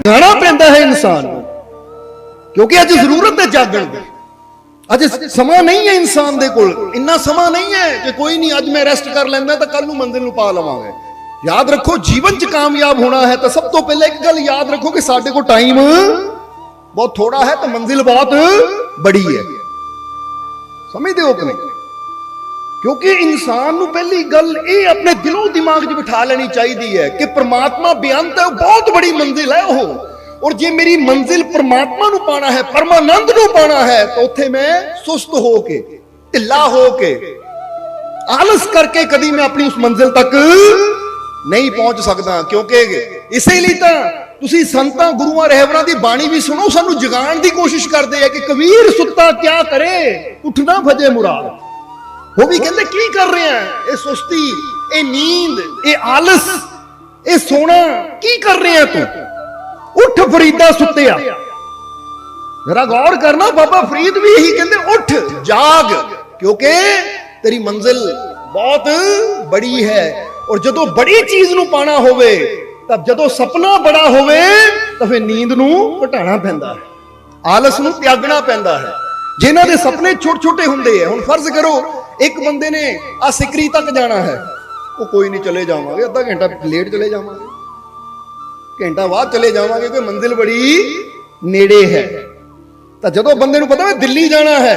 जगाना पैंदा है इंसान को, क्योंकि अज जरूरत है जागण की। अज समा नहीं है इंसान दे कोल, इन्ना समा नहीं है कि कोई नहीं अज मैं रेस्ट कर लैंदा तो कल नूं मंजिल नूं पा लवांगे। याद रखो, जीवन च कामयाब होना है तो सब तो पहले एक गल याद रखो कि साडे को टाइम बहुत थोड़ा है तो मंजिल बहुत बड़ी है। समझते हो कि नहीं? क्योंकि इंसान नूं पहली गल ये अपने दिलों दिमाग च बिठा लेनी चाहिए है कि परमात्मा बेअंत है, बहुत बड़ी मंजिल है वो। और जे मेरी मंजिल परमात्मा नूं पाना है, परमानंद नूं पाना है, तो उत्थे मैं सुस्त होके, ढिला होके, आलस करके कदी मैं अपनी उस मंजिल तक नहीं पहुंच सकता। क्योंकि इसीलिए तो तुसी संतां गुरुआं रहबरां दी बाणी भी सुनो, सानू जगाण दी कोशिश करदे है कि कबीर सुत्ता क्या करे, उठना भजे मुराद। वो भी कहते की कर रहे हैं, ये सुस्ती, ये नींद, ये आलस, ये सोना की कर रहे हैं तू? उठ फरीदा सुत्तिया। जरा गौर करना, बाबा फरीद भी यही कहते, उठ जाग, क्योंकि तेरी मंजिल बहुत बड़ी है। और जदों बड़ी चीज नूं पाना होवे, तब जदों सपना बड़ा होवे तो फिर नींद नूं घटाना पैंदा है, आलस नूं त्यागना पैंदा है। जिन्हां दे सपने छोटे छोटे हुंदे है, हुण फर्ज करो एक बंदे ने आ सिकरी तक जाना है, वो कोई नहीं चले जावांगे, अद्धा घंटा लेट चले जावांगे, घंटा बाद चले जावांगे, कोई मंजिल बड़ी नेड़े है। तो जदों बंदे नूं पता है दिल्ली जाना है,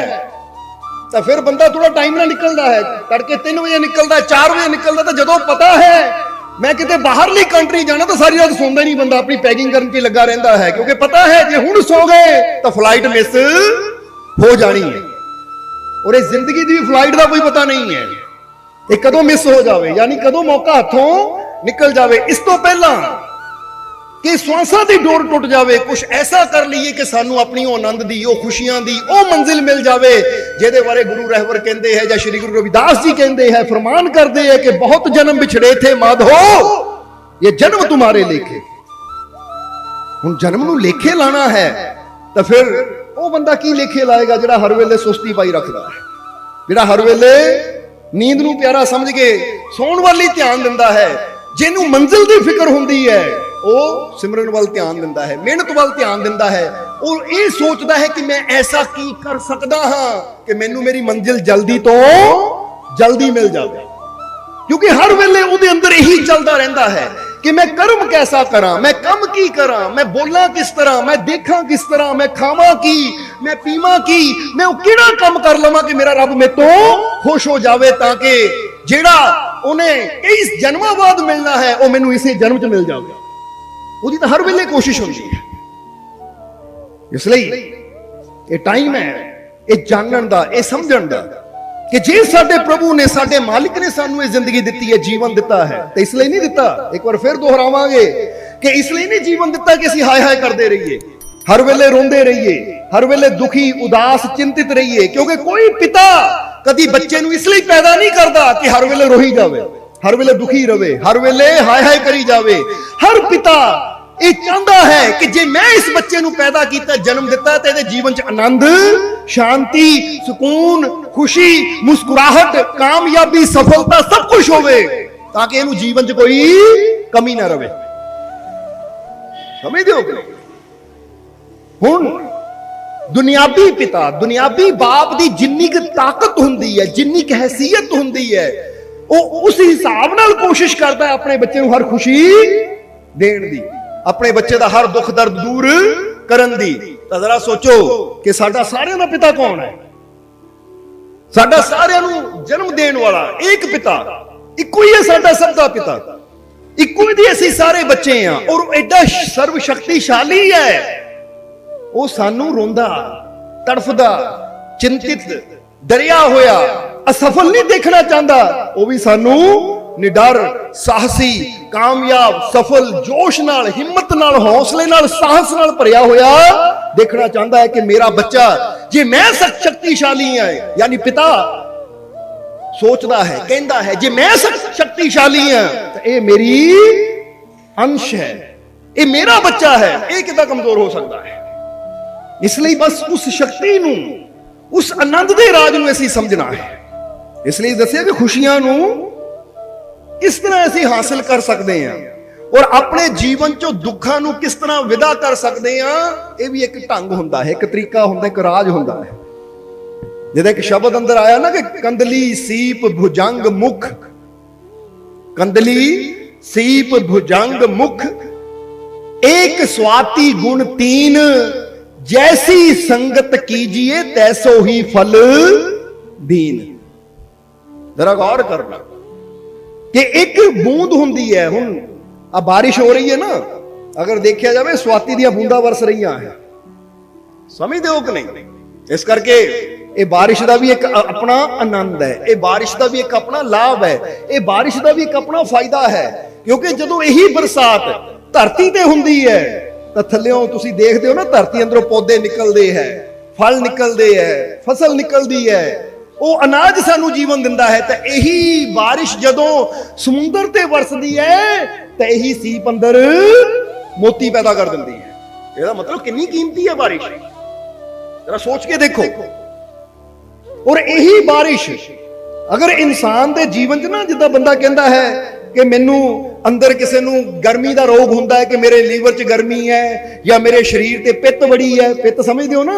तो फिर बंदा थोड़ा टाइम ना निकलता है, तड़के 3 बजे निकलता है, 4 बजे निकलता। तो जदों पता है मैं किते बाहरली कंट्री जाना, तो सारी रात सोंदा नहीं बंदा, अपनी पैकिंग करन च लगा रहता है, क्योंकि पता है जे हुण सो गए तो फ्लाइट मिस हो जानी है। और इस जिंदगी की फ्लाइट का कोई पता नहीं है ये कदों मिस हो जाए, यानी कदों मौका हाथों निकल जाए। इस तो पहला कि श्वासां दी डोर टुट जाए, कुछ ऐसा कर लीए कि सानू अपनी आनंद दी, खुशियां दी मंजिल मिल जाए, जिहदे बारे गुरु रहबर कहते हैं, या श्री गुरु रविदास जी कहते हैं, फरमान करते हैं कि बहुत जन्म बिछड़े थे माधो, ये जन्म तुम्हारे लेखे। हुण जन्म नूं लेखे लाना है तो फिर वो बंदा की लेखे लाएगा जिहड़ा हर वेले सुस्ती पाई रखदा है, जिहड़ा हर वेले नींद नूं प्यारा समझ के सौण वाली ध्यान दिंदा है, जिहनूं मंजिल दी फिक्र हुंदी है वो सिमरन वाल ध्यान दिंदा है, मेहनत वाल ध्यान दिंदा है, और ये सोचता है कि मैं ऐसा की कर सकदा हां कि मैनूं मेरी मंजिल जल्दी तो जल्दी मिल जाए। क्योंकि हर वेले उहदे अंदर यही चलदा रहिंदा है कि मैं कर्म कैसा करा, मैं कम की करा, मैं बोला किस तरह, मैं देखा किस तरह, मैं खावा की, मैं पीवा की, मैं किहड़ा कम कर लवां कि मेरा रब मेरे तो खुश हो जावे, ताकि जेड़ा उन्हें कई जन्मां बाद मिलना है वो मैनूं इसे जन्म च मिल जावे। ਉਹਦੀ ਤਾਂ हर वेले कोशिश होती है। इसलिए ये टाइम है ये जानन दा, ये समझण दा कि जे साडे प्रभु ने, साडे मालिक ने सानू ये जिंदगी दिती है, जीवन दिता है, तो इसलिए नहीं दिता, एक बार फिर दोहरावांगे कि इसलिए नहीं जीवन दिता कि असीं हाय हाय करते रहिए, हर वेले रोंदे रहिए, हर वेले दुखी उदास चिंतित रहिए। क्योंकि कोई पिता कदी बच्चे नूं इसलिए पैदा नहीं करता कि हर वेले रोही जावे, हर वेले दुखी रवे, हर वेले हाय हाय करी जावे। हर पिता ये चाहता है कि जे मैं इस बच्चे नूं पैदा किया, जन्म दिता, तो इहदे जीवन च आनंद, शांति, सुकून, खुशी, मुस्कुराहट, कामयाबी, सफलता सब कुछ होवे, ताकि इहनूं जीवन च कोई कमी ना रहे। समझदे हो कि नहीं? हुण दुनियावी पिता, दुनियावी बाप की जिन्नी क ताकत हुंदी है, जिन्नी क हैसियत हुंदी है, वो उस हिसाब नाल कोशिश करता है अपने बच्चे नूं हर खुशी देण दी, अपने बच्चे का हर दुख दर्द दूर करन दी। तो जरा सोचो कि साडा सारियां दा पिता कौन है? साडा सारियां नूं जन्म देण वाला एक पिता, इक्को ही है साडा सब दा पिता, इक्को ही असीं सारे बच्चे हैं। और एडा सर्वशक्तिशाली है, वो सानू रोंदा, तड़फदा, चिंतित, डरिया होया, असफल नहीं देखना चाहता, वो भी सानू निडर, साहसी, कामयाब, सफल, जोश नाल, हिम्मत नाल, हौसले नाल, साहस नाल भरिया होया देखना चाहता है कि मेरा बच्चा, जे मैं शक्तिशाली है, यानी पिता सोचता है, कहता है जे मैं शक्तिशाली हां तो ये मेरी अंश है, ये मेरा बच्चा है, ये कितना कमजोर हो सकता है। इसलिए बस उस शक्ति नूं, उस आनंद दे राज नूं असीं समझना है। इसलिए दस्सिया कि खुशियां नूं किस तरह असीं हासिल कर सकते हैं। ਔਰ ਆਪਣੇ ਜੀਵਨ ਚੋਂ ਦੁੱਖਾਂ ਨੂੰ ਕਿਸ ਤਰ੍ਹਾਂ ਵਿਦਾ ਕਰ ਸਕਦੇ ਆ, ਇਹ ਵੀ ਇੱਕ ਢੰਗ ਹੁੰਦਾ ਹੈ, ਇੱਕ ਤਰੀਕਾ ਹੁੰਦਾ, ਇੱਕ ਰਾਜ ਹੁੰਦਾ ਹੈ। ਜਿਹਦਾ ਇੱਕ ਸ਼ਬਦ ਅੰਦਰ ਆਇਆ ਨਾ ਕਿ ਕੰਦਲੀ ਸੀਪ ਭੁਜੰਗ ਮੁਖ, ਕੰਦਲੀ ਸੀਪ ਭੁਜੰਗ ਮੁਖ, एक स्वाति गुण तीन, जैसी संगत कीजिए तैसो ही फल दीन। जरा गौर करना कि एक बूंद हुंदी है, हुण आ बारिश हो रही है ना, अगर देखा जाए स्वाति दी बूंदा बरस रही है, समझते हो कि नहीं? इस करके ये बारिश का भी एक अपना आनंद है, ये बारिश का भी एक अपना लाभ है, ये बारिश का भी एक अपना फायदा है। क्योंकि जदों यही बरसात धरती ते हुंदी है तां थल्लियों तुसीं देखदे हो ना, धरती अंदरों पौधे निकलदे है, फल निकलदे है, फसल निकलदी है, वो अनाज सानू जीवन दिंदा है। तां यही बारिश जदों समुंदर ते वरसदी है तां यही सीप अंदर मोती पैदा कर दिंदी है। ਇਹਦਾ मतलब कितनी कीमती है बारिश, जरा सोच के देखो। और यही बारिश अगर इंसान के जीवन च ना, जिद्दां बंदा कहता है कि मैनू अंदर किसी नू गर्मी का रोग होंदा है कि मेरे लीवर च गर्मी है या मेरे शरीर ते पित्त बड़ी है, पित्त समझते हो ना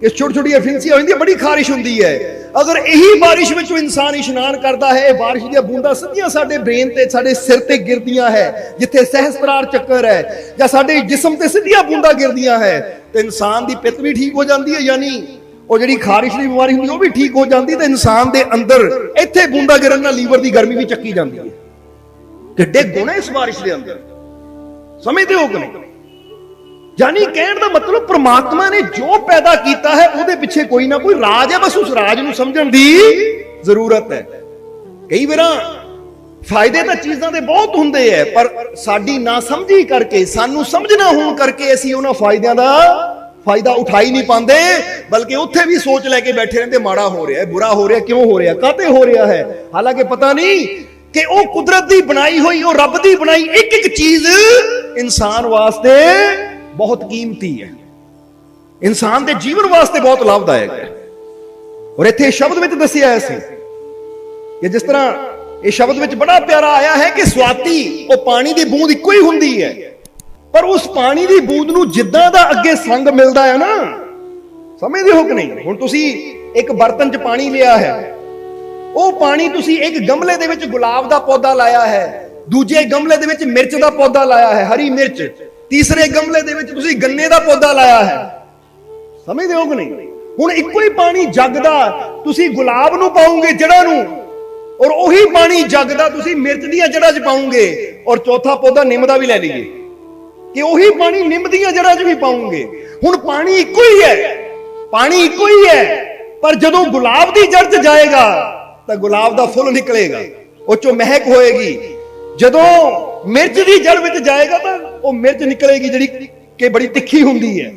कि छोटी छोटी फिंसियां होंदी, बड़ी खारिश होंदी है। अगर यही बारिश में इंसान इशनान करता है, बारिश दी बूंदा सीधियां साडे ब्रेन ते साडे सिर ते गिरदियां है, जिथे सहस्त्रार चक्कर है, या साडे जिस्म ते सीधियां बूंदा गिरदियां है, तो इंसान दी पित्त भी ठीक हो जाती है, यानी वो जिहड़ी खारिश की बीमारी होंदी वो भी ठीक हो जाती है। तो इंसान दे अंदर इत्थे बूंदा गिरन नाल लीवर की गर्मी भी चक्की जाती है। किड्डे गुण है इस बारिश के अंदर, समझते हो कि नहीं? यानी कहने का मतलब परमात्मा ने जो पैदा किया है उसके पीछे कोई ना कोई राज है, बस उस राज को समझने की जरूरत है। कई बार फायदे तो चीजों के बहुत होंगे है, पर साडी ना समझी करके, सानू समझना होने करके असीं उन्हां फायदों का फायदा उठा ही नहीं पाते, बल्कि उत्थे भी सोच लैके बैठे रहते माड़ा हो रहा है, बुरा हो रहा है, क्यों हो रहा है, काते हो रहा है। हालांकि पता नहीं कि वो कुदरत की बनाई हुई, वो रब की बनाई एक एक चीज इंसान वास्ते बहुत कीमती है, इंसान के जीवन वास्ते बहुत लाभदायक है। और इत्थे शब्द में दसिया है कि जिस तरह ये शब्द में बड़ा प्यारा आया है कि स्वाति वो पानी की बूंद इको ही हुंदी है, पर उस पानी की बूंद नूं जिद्दां दा अगे संग मिलता है ना, समझते हो कि नहीं? हुण तुसीं एक बर्तन च पानी लिया है, वो पानी तुसीं एक गमले दे विच गुलाब दा पौधा लाया है, दूजे गमले दे विच मिर्च दा पौधा लाया है, हरी मिर्च, तीसरे गमले दे विच तुसीं गन्ने दा पौधा लाया है, समझदे हो कि नहीं? हुण इक्को ही पानी जग दा तुसीं गुलाब नूं पाओगे जड़ां नूं, और वही पानी जग दा तुसीं मिर्च दीयां जड़ां च पाओगे, और चौथा पौधा निम दा भी ले लीजिए कि वही पानी निम दीयां जड़ां च भी पाओगे। हुण पानी इक्को ही है, पानी इक्को ही है, पर जदों गुलाब दी जड़ च जाएगा तो गुलाब दा फुल निकलेगा, उस चों महक होएगी। जदों मिर्च दी जड़ विच जाएगा तो वो मिर्च निकलेगी जिहड़ी कि बड़ी तिखी हुंदी है,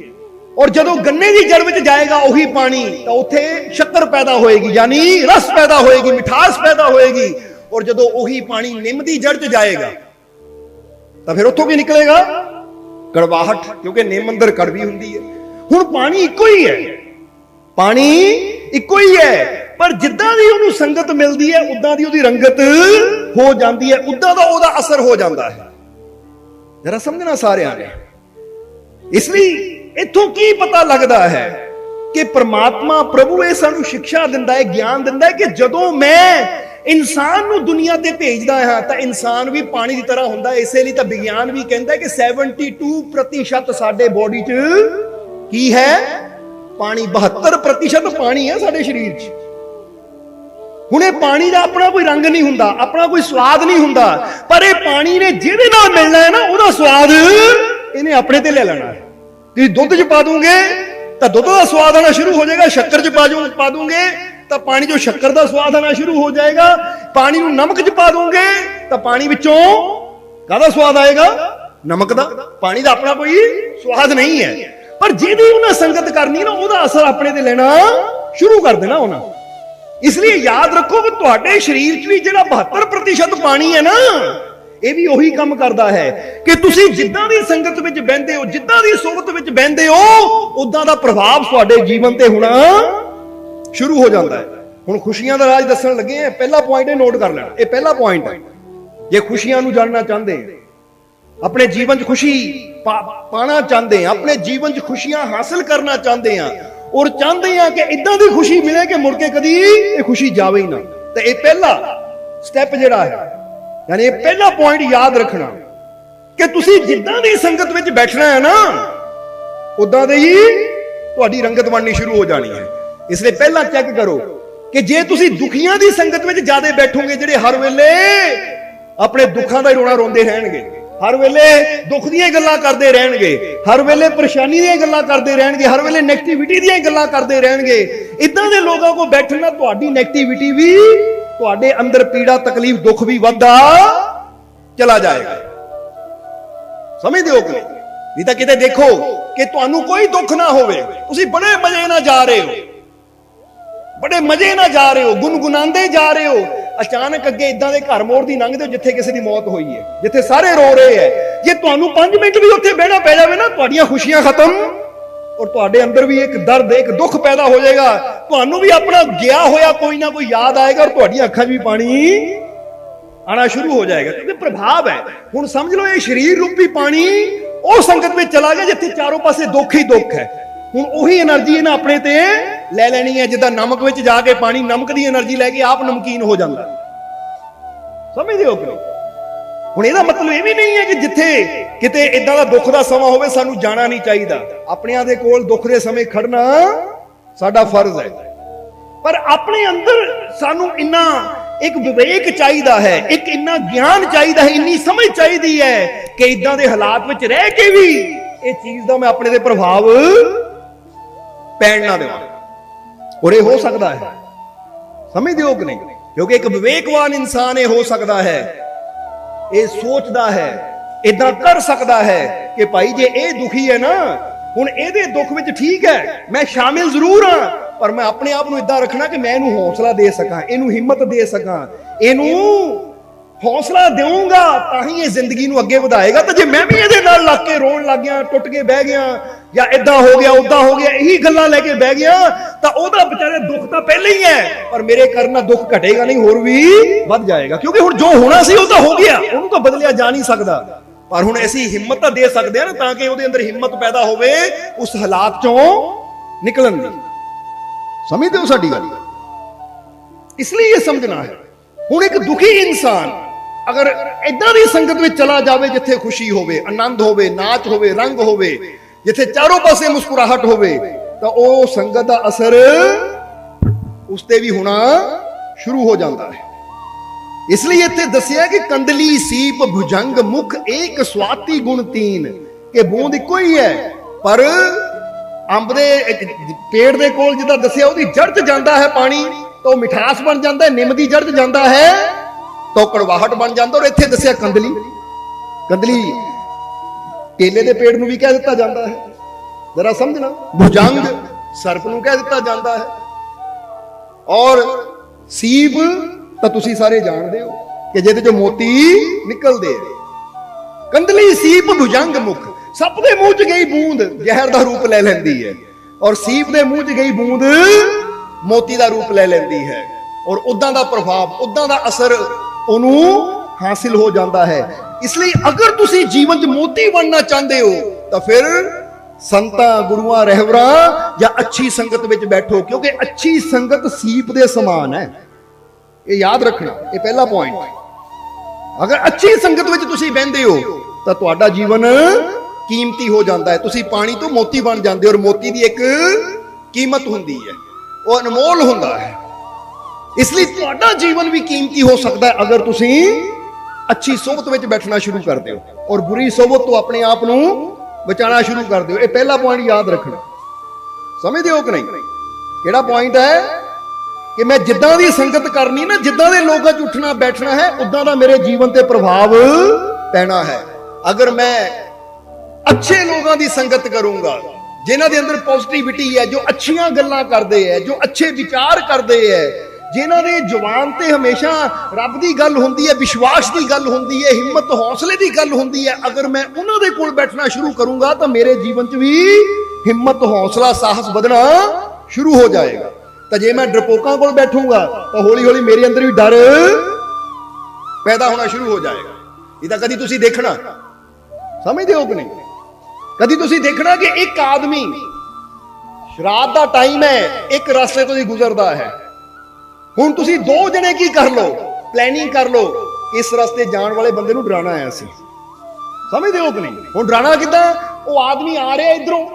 और जदों गन्ने दी जड़ विच जाएगा वही पानी तो उत्थे शक्कर पैदा होएगी, यानी रस पैदा होएगी, मिठास पैदा होएगी। और जदों वही पानी निम दी जड़ च जाएगा तो फिर उत्थों की निकलेगा कड़वाहट, क्योंकि निम अंदर कड़वी हुंदी है। हुण पानी इक्को ही है, पानी इक्को ही है, पर जिद्दां दी उहनूं संगत मिलदी है उदां दी उहदी रंगत हो जाती है, उदां दा उहदा असर हो जाता है। जरा समझना सारिਆਂ ने। इसलिए इत्थों की पता लगता है कि परमात्मा प्रभु ये सानू शिक्षा दिंदा है, ज्ञान दिंदा है कि जदों मैं इंसान नूं दुनिया ते भेजदा हां तां इंसान भी पानी की तरह हुंदा है। इसलिए तां विज्ञान भी कहता है कि 72% साडे बॉडी च की है, पानी। 72% पानी है साडे शरीर च। हुण ये पानी का अपना कोई रंग नहीं हुंदा, अपना कोई स्वाद नहीं हुंदा, पर ये पानी ने जिहदे नाल मिलना है ना उहदा स्वाद इहने अपने ते ले लेना है। तुसीं दुध च पा दोगे तो दुध का स्वाद आना शुरू हो जाएगा, शक्कर च पा दोगे तो पानी जो शक्कर का स्वाद आना शुरू हो जाएगा, पानी नूं नमक च पा दोगे तो पानी विचों काहदा स्वाद आएगा, नमक दा। पानी का अपना कोई स्वाद नहीं है, पर जिहदी उन्हें संगत करनी ना उहदा असर अपने ते लेना शुरू कर देना उन्हें। इसलिए याद रखो कि तुहाडे शरीर च भी जिहड़ा 72% पानी है ना, यह भी उही काम करता है कि तुसीं जिद्दां दी संगत विच बहिंदे हो, जिद्दां दी सोबत विच बहिंदे हो, उदां दा प्रभाव तुहाडे जीवन ते होना शुरू हो जाता है। हुण खुशियां दा राज दस्सण लगे हैं, पहला पॉइंट नोट कर लेना, यह पहला पॉइंट है। जे खुशियां नूं जानना चाहते हैं अपने जीवन च खुशी पाना चाहते हैं, अपने जीवन च खुशियां हासिल करना चाहते हैं और चाहते हैं कि इदां दी खुशी मिले कि मुड़ के कदी ये खुशी जावे ही ना। तो ये पहला स्टैप जिहड़ा है, यानी ये पहला पॉइंट याद रखना कि तुसी जिद्दां दी संगत विच बैठना है ना, उदां दी ही तुहाडी रंगत बननी शुरू हो जानी है। इसलिए पहला चेक करो कि जे तुसी दुखियां दी संगत विच ज्यादा बैठोगे, जिहड़े हर वेले अपने दुखां दा रोना रोंदे रहणगे, हर वेले दुख दी गल्लां करदे रहणगे, हर वेले परेशानी दी गल्लां करदे रहणगे, हर वेले नेगेटिविटी दी गल्लां करदे रहणगे, इदां दे लोगों को बैठना तुहाडी नेगेटिविटी भी, तुहाडे अंदर पीड़ा तकलीफ दुख भी वधदा चला जाएगा। समझदे हो कि नहीं तां किते देखो कि तुहानू कोई दुख ना होवे, तुसी बड़े मजे नाल जा रहे हो, बड़े मजे नाल जा रहे हो, गुनगुनांदे जा रहे हो, अचानक अगे इदां दे घर मोड़ दी लंघदे हो जिथे किसी दी मौत होई है, जिथे सारे रो रहे हैं। जे तुहानू 5 मिनट भी उत्थे बहना पै जावे ना, तुहाडीआं खुशियां खत्म और तुहाडे अंदर भी एक दर्द एक दुख पैदा हो जाएगा। तुहानू भी अपना गया होया कोई ना कोई याद आएगा और तुहाडीआं अखां 'च भी पानी आना शुरू हो जाएगा, क्योंकि प्रभाव है। हुण समझ लो ये शरीर रूपी पानी उस संगत में चला गया जिथे चारों पासे दुख ही दुख है। हुण ओही एनर्जी इन्हां अपने ते ले लेनी है, जिद्दां नमक विच जाके पानी नमक दी एनर्जी लैके आप नमकीन हो जांदा। समझदे हो कि हुण इहदा मतलब ये भी नहीं है कि जिथे किते इदां दा दुख दा समां होवे सानू जाना नहीं चाहिदा। अपनिआं दे कोल दुख दे समय खड़ना साडा फर्ज है, पर अपने अंदर सानू इन्ना एक विवेक चाहिदा है, एक इन्ना ज्ञान चाहिदा है, इन्नी समझ चाहिदी है कि इदां दे हालात विच रह के भी इस चीज दा मैं अपने दे प्रभाव पैण ना देवां। और ये हो सकता है, समझदे हो कि नहीं, क्योंकि एक विवेकवान इंसान ये हो सकता है, ये सोचता है, इदां कर सकता है कि भाई जे ये दुखी है ना, हुण इहदे दुख विच ठीक है मैं शामिल जरूर हाँ, पर मैं अपने आप नूं इदां रखना कि मैं इहनूं हौसला दे सकां, इहनूं हिम्मत दे सकां, इहनूं हौसला देऊंगा तां ही ये जिंदगी नूं अगे वधाएगा। तो जे मैं भी इहदे नाल लग के रोण लग गया, टुट के बह गया, या इदां हो गया उदां हो गया, यही गल्लां लेके बह गया, तां ओहदा बेचारे दुख तां पहले ही है, पर मेरे करना दुख घटेगा नहीं, होर भी वध जाएगा। क्योंकि हुण जो होना सी ओह तां हो गया, ओहनूं तां बदलिया जा नहीं सकदा, पर हुण ऐसी हिम्मत तां दे सकदे आ ना तां कि ओहदे अंदर हिम्मत पैदा होवे उस हालात चों निकलण दी। समझदे हो साडी गल? इसलिए ये समझना है, हुण एक दुखी इंसान अगर इदां दी संगत में चला जावे जिथे खुशी होवे, आनंद होवे, नाच होवे, रंग होवे, जिथे चारों पासे मुस्कुराहट होवे, तो ओ संगत दा असर उसते भी होना शुरू हो जाता है। इसलिए इत्थे दसिया कि कंदली सीप भुजंग मुख एक स्वाति गुण तीन, के बूंद इको ही है, पर अंब दे पेड़ दे कोल जिद्दां दसिया ओहदी जड़ च जांदा है पानी तो मिठास बन जाता है, निम दी जड़ च जांदा है तो कड़वाहट बन जाता। और इत्थे दसिया कंदली, कंदली केले दे पेड़ नूं भी कह दिता जाता है, जरा समझना, भुजंग सर्प नूं कह दिता जाता है, और सीप तां तुसीं सारे जानदे हो कि जिहदे चों मोती निकलदे। कंदली सीप भुजंग मुख, सप दे मूंह च गई बूंद जहर दा रूप ले लैंदी है, और सीप दे मूंह च गई बूंद मोती दा रूप ले लैंदी है, और उदां दा प्रभाव उदां दा असर ओनू हासिल हो जाता है। इसलिए अगर तुसी जीवन च मोती बनना चाहते हो तो फिर संतां गुरुआं रहबरां या अच्छी संगत विच बैठो, क्योंकि अच्छी संगत सीप दे समान है। ये याद रखना, ये पहला पॉइंट। अगर अच्छी संगत विच तुसी बहिंदे हो तो तुहाडा जीवन कीमती हो जाता है, तुसी पानी तो मोती बन जाते हो, और मोती की एक कीमत हुंदी है, वो अनमोल हुंदा है। इसलिए तुहाडा जीवन भी कीमती हो सकता है अगर तुसी अच्छी सोबत विच बैठना शुरू कर दो और बुरी सोबत तो अपने आप नूं बचाना शुरू कर दो। ये पहला पॉइंट याद रखना। समझदे हो कि नहीं? केड़ा पॉइंट है कि मैं जिद्दां दी संगत करनी ना, जिद्दां दे लोकां च उठना बैठना है, उदां दा मेरे जीवन ते प्रभाव पैना है। अगर मैं अच्छे लोगों की संगत करूंगा जिन्हां दे अंदर पॉजिटिविटी है, जो अच्छियां गल्लां करदे है, जो अच्छे विचार करदे है, जिन्हां दे जुबान ते हमेशा रब दी गल हुंदी है, विश्वास दी गल हुंदी है, हिम्मत हौसले दी गल हुंदी है, अगर मैं उन्हां दे कोल बैठना शुरू करूंगा तो मेरे जीवन च भी हिम्मत हौसला साहस बढ़ना शुरू हो जाएगा। तो जे मैं डरपोकां कोल बैठूंगा तो हौली हौली मेरे अंदर भी डर पैदा होना शुरू हो जाएगा। इदा कदी तुसीं देखना ਸਮਝਦੇ ਹੋ ਕਿ ਨਹੀਂ? ਕਦੀ ਤੁਸੀਂ ਦੇਖਣਾ ਕਿ ਇੱਕ ਆਦਮੀ ਰਾਤ ਦਾ ਟਾਈਮ ਹੈ, ਇੱਕ ਰਸਤੇ ਤੋਂ ਹੀ ਗੁਜ਼ਰਦਾ ਹੈ। ਹੁਣ ਤੁਸੀਂ ਦੋ ਜਣੇ ਕੀ ਕਰ ਲਓ, ਪਲੈਨਿੰਗ ਕਰ ਲਓ, ਇਸ ਰਸਤੇ ਜਾਣ ਵਾਲੇ ਬੰਦੇ ਨੂੰ ਡਰਾਣਾ ਹੈ ਅਸੀਂ। ਸਮਝਦੇ ਹੋ ਕਿ ਨਹੀਂ? ਹੁਣ ਡਰਾਣਾ ਕਿੱਦਾਂ? ਉਹ ਆਦਮੀ ਆ ਰਿਹਾ ਇਧਰੋਂ,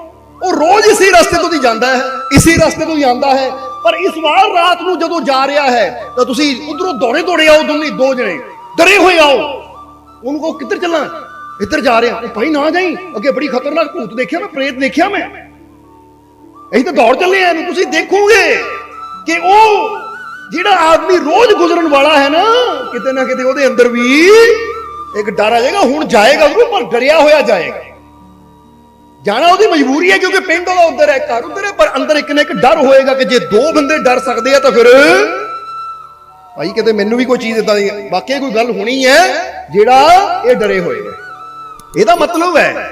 ਉਹ ਰੋਜ਼ ਇਸੇ ਰਸਤੇ ਤੋਂ ਹੀ ਜਾਂਦਾ ਹੈ, ਇਸੇ ਰਸਤੇ ਤੋਂ ਹੀ ਆਉਂਦਾ ਹੈ, ਪਰ ਇਸ ਵਾਰ ਰਾਤ ਨੂੰ ਜਦੋਂ ਜਾ ਰਿਹਾ ਹੈ ਤਾਂ ਤੁਸੀਂ ਉਧਰੋਂ ਦੌੜੇ ਦੌੜੇ ਆਓ, ਦੋ ਜਣੇ ਡਰੇ ਹੋਏ ਆਓ। ਉਹਨੂੰ ਕਹੋ ਕਿੱਧਰ ਚੱਲਾਂ? ਇੱਧਰ ਜਾ ਰਿਹਾ। ਉਹ ਭਾਈ ਨਾ ਜਾਈ, ਅੱਗੇ ਬੜੀ ਖਤਰਨਾਕ ਭੂਤ ਦੇਖਿਆ ਮੈਂ, ਪ੍ਰੇਤ ਦੇਖਿਆ ਮੈਂ, ਅਸੀਂ ਤਾਂ ਦੌੜ ਚੱਲੇ ਆ। ਤੁਸੀਂ ਦੇਖੋਗੇ ਕਿ ਉਹ ਜਿਹੜਾ ਆਦਮੀ ਰੋਜ਼ ਗੁਜ਼ਰਨ ਵਾਲਾ ਹੈ ਨਾ, ਕਿਤੇ ਨਾ ਕਿਤੇ ਉਹਦੇ ਅੰਦਰ ਵੀ ਇੱਕ ਡਰ ਆ ਜਾਏਗਾ। ਹੁਣ ਜਾਏਗਾ ਉਹ, ਪਰ ਡਰਿਆ ਹੋਇਆ ਜਾਏਗਾ। ਜਾਣਾ ਉਹਦੀ ਮਜਬੂਰੀ ਹੈ, ਕਿਉਂਕਿ ਪਿੰਡ ਉਹਦਾ ਉੱਧਰ ਹੈ, ਘਰ ਉੱਧਰ ਹੈ, ਪਰ ਅੰਦਰ ਇੱਕ ਨਾ ਇੱਕ ਡਰ ਹੋਏਗਾ ਕਿ ਜੇ ਦੋ ਬੰਦੇ ਡਰ ਸਕਦੇ ਆ ਤਾਂ ਫਿਰ ਭਾਈ ਕਿਤੇ ਮੈਨੂੰ ਵੀ ਕੋਈ ਚੀਜ਼ ਇਦਾਂ ਦੀ ਵਾਕਿਆ ਕੋਈ ਗੱਲ ਹੋਣੀ ਹੈ ਜਿਹੜਾ ਇਹ ਡਰੇ ਹੋਏਗਾ। ਇਹਦਾ ਮਤਲਬ ਹੈ,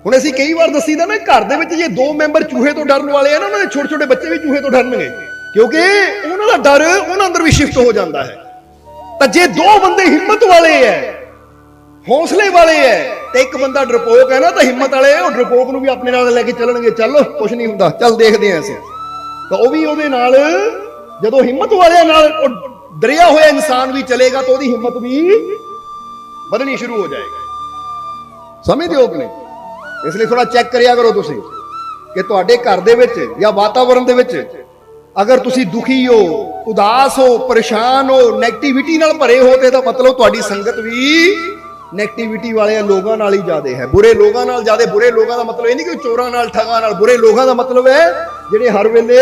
ਹੁਣ ਅਸੀਂ ਕਈ ਵਾਰ ਦੱਸੀਦਾ ਨਾ, ਘਰ ਦੇ ਵਿੱਚ ਜੇ ਦੋ ਮੈਂਬਰ ਚੂਹੇ ਤੋਂ ਡਰਨ ਵਾਲੇ ਆ ਨਾ, ਉਹਨਾਂ ਦੇ ਛੋਟੇ ਛੋਟੇ ਬੱਚੇ ਵੀ ਚੂਹੇ ਤੋਂ ਡਰਨਗੇ, ਕਿਉਂਕਿ ਉਹਨਾਂ ਦਾ ਡਰ ਉਹਨਾਂ ਅੰਦਰ ਵੀ ਸ਼ਿਫਟ ਹੋ ਜਾਂਦਾ ਹੈ। ਤਾਂ ਜੇ ਦੋ ਬੰਦੇ ਹਿੰਮਤ ਵਾਲੇ ਹੈ, ਹੌਸਲੇ ਵਾਲੇ ਹੈ, ਤੇ ਇੱਕ ਬੰਦਾ ਡਰਪੋਕ ਹੈ ਨਾ, ਤਾਂ ਹਿੰਮਤ ਵਾਲੇ ਉਹ ਡਰਪੋਕ ਨੂੰ ਵੀ ਆਪਣੇ ਨਾਲ ਲੈ ਕੇ ਚੱਲਣਗੇ। ਚੱਲ ਕੁਛ ਨਹੀਂ ਹੁੰਦਾ, ਚੱਲ ਦੇਖਦੇ ਆਂ ਅਸੀਂ। ਤਾਂ ਉਹ ਵੀ ਉਹਦੇ ਨਾਲ, ਜਦੋਂ ਹਿੰਮਤ ਵਾਲਿਆਂ ਨਾਲ ਉਹ ਡਰਿਆ ਹੋਇਆ ਇਨਸਾਨ ਵੀ ਚਲੇਗਾ ਤਾਂ ਉਹਦੀ ਹਿੰਮਤ ਵੀ ਵਧਣੀ ਸ਼ੁਰੂ ਹੋ ਜਾਏਗੀ। ਸਮਝਦੇ ਹੋ ਕਿ ਨਹੀਂ? ਇਸ ਲਈ ਥੋੜਾ ਚੈੱਕ ਕਰਿਆ ਕਰੋ ਤੁਸੀਂ ਕਿ ਤੁਹਾਡੇ ਘਰ ਦੇ ਵਿੱਚ ਜਾਂ ਵਾਤਾਵਰਣ ਦੇ ਵਿੱਚ ਅਗਰ ਤੁਸੀਂ ਦੁਖੀ ਹੋ, ਉਦਾਸ ਹੋ, ਪਰੇਸ਼ਾਨ ਹੋ, ਨੈਗੇਟਿਵਿਟੀ ਨਾਲ ਭਰੇ ਹੋ, ਤੇ ਇਹਦਾ ਮਤਲਬ ਤੁਹਾਡੀ ਸੰਗਤ ਵੀ ਨੈਗੇਟਿਵਿਟੀ ਵਾਲੇ ਲੋਕਾਂ ਨਾਲ ਹੀ ਜ਼ਿਆਦੇ ਹੈ, ਬੁਰੇ ਲੋਕਾਂ ਨਾਲ ਜ਼ਿਆਦੇ। ਬੁਰੇ ਲੋਕਾਂ ਦਾ ਮਤਲਬ ਇਹ ਨਹੀਂ ਕਿ ਚੋਰਾਂ ਨਾਲ, ਠੱਗਾਂ ਨਾਲ। ਬੁਰੇ ਲੋਕਾਂ ਦਾ ਮਤਲਬ ਹੈ ਜਿਹੜੇ ਹਰ ਵੇਲੇ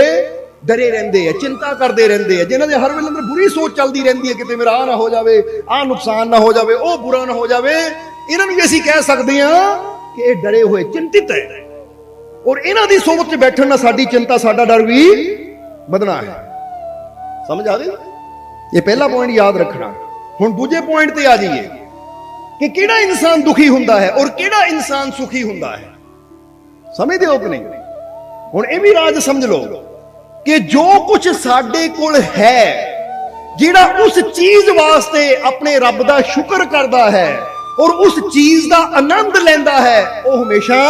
ਡਰੇ ਰਹਿੰਦੇ ਆ, ਚਿੰਤਾ ਕਰਦੇ ਰਹਿੰਦੇ ਆ, ਜਿਨ੍ਹਾਂ ਦੇ ਹਰ ਵੇਲੇ ਅੰਦਰ ਬੁਰੀ ਸੋਚ ਚੱਲਦੀ ਰਹਿੰਦੀ ਹੈ, ਕਿਤੇ ਮੇਰਾ ਆਹ ਨਾ ਹੋ ਜਾਵੇ, ਆਹ ਨੁਕਸਾਨ ਨਾ ਹੋ ਜਾਵੇ, ਉਹ ਬੁਰਾ ਨਾ ਹੋ ਜਾਵੇ। ਇਹਨਾਂ ਨੂੰ ਵੀ ਅਸੀਂ ਕਹਿ ਸਕਦੇ ਹਾਂ ਕਿ ਇਹ ਡਰੇ ਹੋਏ, ਚਿੰਤਿਤ ਹੈ, ਔਰ ਇਹਨਾਂ ਦੀ ਸੋਚ 'ਚ ਬੈਠਣ ਨਾਲ ਸਾਡੀ ਚਿੰਤਾ, ਸਾਡਾ ਡਰ ਵੀ ਵਧਣਾ ਹੈ। ਸਮਝ ਆ ਗਈ? ਇਹ ਪਹਿਲਾ ਪੁਆਇੰਟ ਯਾਦ ਰੱਖਣਾ। ਹੁਣ ਦੂਜੇ ਪੁਆਇੰਟ ਤੇ ਆ ਜਾਈਏ ਕਿ ਕਿਹੜਾ ਇਨਸਾਨ ਦੁਖੀ ਹੁੰਦਾ ਹੈ ਔਰ ਕਿਹੜਾ ਇਨਸਾਨ ਸੁਖੀ ਹੁੰਦਾ ਹੈ। ਸਮਝਦੇ ਹੋ ਕਿ ਨਹੀਂ? ਹੁਣ ਇਹ ਵੀ ਰਾਜ ਸਮਝ ਲਓ ਕਿ ਜੋ ਕੁਝ ਸਾਡੇ ਕੋਲ ਹੈ, ਜਿਹੜਾ ਉਸ ਚੀਜ਼ ਵਾਸਤੇ ਆਪਣੇ ਰੱਬ ਦਾ ਸ਼ੁਕਰ ਕਰਦਾ ਹੈ ਔਰ ਉਸ ਚੀਜ਼ ਦਾ ਆਨੰਦ ਲੈਂਦਾ ਹੈ, ਉਹ ਹਮੇਸ਼ਾ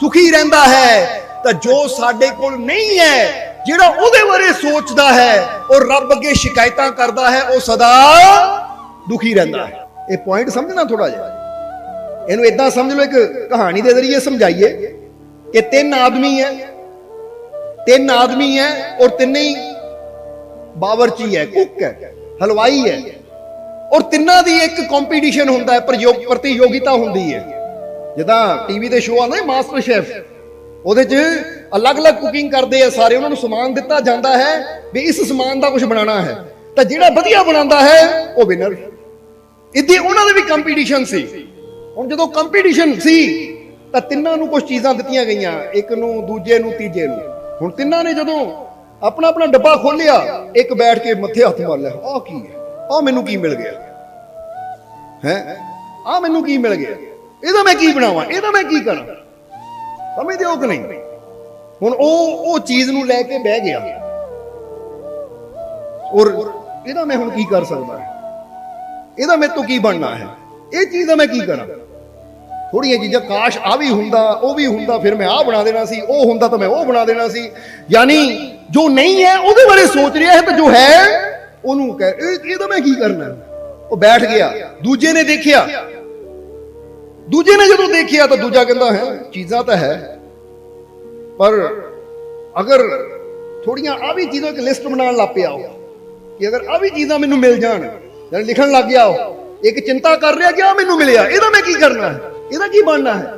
ਸੁਖੀ ਰਹਿੰਦਾ ਹੈ। ਤਾਂ ਜੋ ਸਾਡੇ ਕੋਲ ਨਹੀਂ ਹੈ, ਜਿਹੜਾ ਉਹਦੇ ਬਾਰੇ ਸੋਚਦਾ ਹੈ ਔਰ ਰੱਬ ਅੱਗੇ ਸ਼ਿਕਾਇਤਾਂ ਕਰਦਾ ਹੈ, ਉਹ ਸਦਾ ਦੁਖੀ ਰਹਿੰਦਾ ਹੈ। ਇਹ ਪੁਆਇੰਟ ਸਮਝਣਾ ਥੋੜਾ ਜਿਹਾ। ਇਹਨੂੰ ਇਦਾਂ ਸਮਝ ਲਓ, ਇੱਕ ਕਹਾਣੀ ਦੇ ਜ਼ਰੀਏ ਸਮਝਾਈਏ ਕਿ ਤਿੰਨ ਆਦਮੀ ਹੈ ਔਰ ਤਿੰਨੇ ਹੀ ਬਾਵਰਚੀ ਹੈ, ਕੁੱਕ ਹੈ, ਹਲਵਾਈ ਹੈ, ਔਰ ਤਿੰਨਾਂ ਦੀ ਇੱਕ ਕੰਪੀਟੀਸ਼ਨ ਹੁੰਦਾ ਹੈ, ਪ੍ਰਤੀਯੋਗਿਤਾ ਹੁੰਦੀ ਹੈ। ਜਿੱਦਾਂ ਟੀਵੀ ਤੇ ਸ਼ੋਅ ਆਉਂਦਾ ਮਾਸਟਰ ਸ਼ੈਫ, ਉਹਦੇ 'ਚ ਅਲੱਗ-ਅਲੱਗ ਕੁਕਿੰਗ ਕਰਦੇ ਆ ਸਾਰੇ, ਉਹਨਾਂ ਨੂੰ ਸਮਾਨ ਦਿੱਤਾ ਜਾਂਦਾ ਹੈ ਵੀ ਇਸ ਸਮਾਨ ਦਾ ਕੁਝ ਬਣਾਉਣਾ ਹੈ, ਤਾਂ ਜਿਹੜਾ ਵਧੀਆ ਬਣਾਉਂਦਾ ਹੈ ਉਹ ਵਿਨਰ। ਇੱਥੇ ਉਹਨਾਂ ਦੇ ਵੀ ਕੰਪੀਟੀਸ਼ਨ ਸੀ। ਹੁਣ ਜਦੋਂ ਕੰਪੀਟੀਸ਼ਨ ਸੀ ਤਾਂ ਤਿੰਨਾਂ ਨੂੰ ਕੁਝ ਚੀਜ਼ਾਂ ਦਿੱਤੀਆਂ ਗਈਆਂ, ਇੱਕ ਨੂੰ, ਦੂਜੇ ਨੂੰ, ਤੀਜੇ ਨੂੰ। ਹੁਣ ਤਿੰਨਾਂ ਨੇ ਜਦੋਂ ਆਪਣਾ ਆਪਣਾ ਡੱਬਾ ਖੋਲਿਆ, ਇੱਕ ਬੈਠ ਕੇ ਮੱਥੇ ਹੱਥ ਮਾਰ ਲਿਆ, ਆਹ ਕੀ ਹੈ, ਆਹ ਮੈਨੂੰ ਕੀ ਮਿਲ ਗਿਆ ਹੈ, ਆਹ ਮੈਨੂੰ ਕੀ ਮਿਲ ਗਿਆ, ਇਹਦਾ ਮੈਂ ਕੀ ਬਣਾਵਾਂ, ਇਹਦਾ ਮੈਂ ਕੀ ਕਰਾਂ। ਸਮਝਦੇ ਹੋ ਕਿ ਨਹੀਂ? ਹੁਣ ਉਹ ਚੀਜ਼ ਨੂੰ ਲੈ ਕੇ ਬਹਿ ਗਿਆ ਔਰ ਇਹਦਾ ਮੈਂ ਹੁਣ ਕੀ ਕਰ ਸਕਦਾ, ਇਹਦਾ ਮੇਰੇ ਤੋਂ ਕੀ ਬਣਨਾ ਹੈ, ਇਹ ਚੀਜ਼ ਦਾ ਮੈਂ ਕੀ ਕਰਾਂ। ਥੋੜੀਆਂ ਚੀਜ਼ਾਂ, ਕਾਸ਼ ਆ ਵੀ ਹੁੰਦਾ, ਉਹ ਵੀ ਹੁੰਦਾ, ਫਿਰ ਮੈਂ ਆਹ ਬਣਾ ਦੇਣਾ ਸੀ, ਉਹ ਹੁੰਦਾ ਤਾਂ ਮੈਂ ਉਹ ਬਣਾ ਦੇਣਾ ਸੀ। ਯਾਨੀ ਜੋ ਨਹੀਂ ਹੈ ਉਹਦੇ ਬਾਰੇ ਸੋਚ ਰਿਹਾ ਹੈ, ਤਾਂ ਜੋ ਹੈ ਉਹਨੂੰ ਕਹਿ ਇਹਦਾ ਮੈਂ ਕੀ ਕਰਨਾ। ਉਹ ਬੈਠ ਗਿਆ, ਦੂਜੇ ਨੇ ਦੇਖਿਆ, ਦੂਜੇ ਨੇ ਜਦੋਂ ਦੇਖਿਆ ਤਾਂ ਦੂਜਾ ਕਹਿੰਦਾ ਹੈ ਚੀਜ਼ਾਂ ਤਾਂ ਹੈ, ਪਰ ਅਗਰ ਥੋੜੀਆਂ ਆ ਵੀ ਚੀਜ਼ਾਂ, ਇੱਕ ਲਿਸਟ ਬਣਾਉਣ ਲੱਗ ਪਿਆ ਕਿ ਅਗਰ ਆ ਵੀ ਚੀਜ਼ਾਂ ਮੈਨੂੰ ਮਿਲ ਜਾਣ, ਜਾਂ ਲਿਖਣ ਲੱਗ ਗਿਆ, ਇੱਕ ਚਿੰਤਾ ਕਰ ਰਿਹਾ ਕਿ ਆ ਮੈਨੂੰ ਮਿਲਿਆ, ਇਹਦਾ ਮੈਂ ਕੀ ਕਰਨਾ ਹੈ, ਇਹਦਾ ਕੀ ਬਣਨਾ ਹੈ।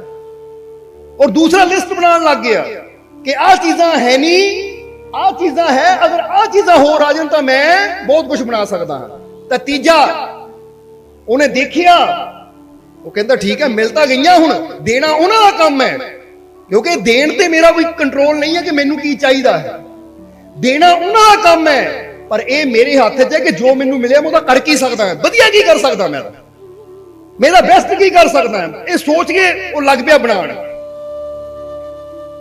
ਔਰ ਦੂਸਰਾ ਲਿਸਟ ਬਣਾਉਣ ਲੱਗ ਗਿਆ ਕਿ ਆਹ ਚੀਜ਼ਾਂ ਹੈ ਨਹੀਂ, ਆਹ ਚੀਜ਼ਾਂ ਹੈ, ਅਗਰ ਆਹ ਚੀਜ਼ਾਂ ਹੋਰ ਆ ਜਾਣ ਤਾਂ ਮੈਂ ਬਹੁਤ ਕੁਝ ਬਣਾ ਸਕਦਾ ਹਾਂ। ਤਾਂ ਤੀਜਾ ਉਹਨੇ ਦੇਖਿਆ, ਉਹ ਕਹਿੰਦਾ ਠੀਕ ਹੈ, ਮਿਲ ਤਾਂ ਗਈਆਂ, ਹੁਣ ਦੇਣਾ ਉਹਨਾਂ ਦਾ ਕੰਮ ਹੈ, ਕਿਉਂਕਿ ਦੇਣ ਤੇ ਮੇਰਾ ਕੋਈ ਕੰਟਰੋਲ ਨਹੀਂ ਹੈ ਕਿ ਮੈਨੂੰ ਕੀ ਚਾਹੀਦਾ ਹੈ, ਦੇਣਾ ਉਹਨਾਂ ਦਾ ਕੰਮ ਹੈ। ਪਰ ਇਹ ਮੇਰੇ ਹੱਥ 'ਚ ਹੈ ਕਿ ਜੋ ਮੈਨੂੰ ਮਿਲਿਆ ਮੈਂ ਉਹਦਾ ਕਰ ਕੀ ਸਕਦਾ ਹਾਂ, ਵਧੀਆ ਕੀ ਕਰ ਸਕਦਾ, ਮੈਂ ਮੇਰਾ ਬੈਸਟ ਕੀ ਕਰ ਸਕਦਾ ਹਾਂ। ਇਹ ਸੋਚ ਕੇ ਉਹ ਲੱਗ ਪਿਆ ਬਣਾਉਣ।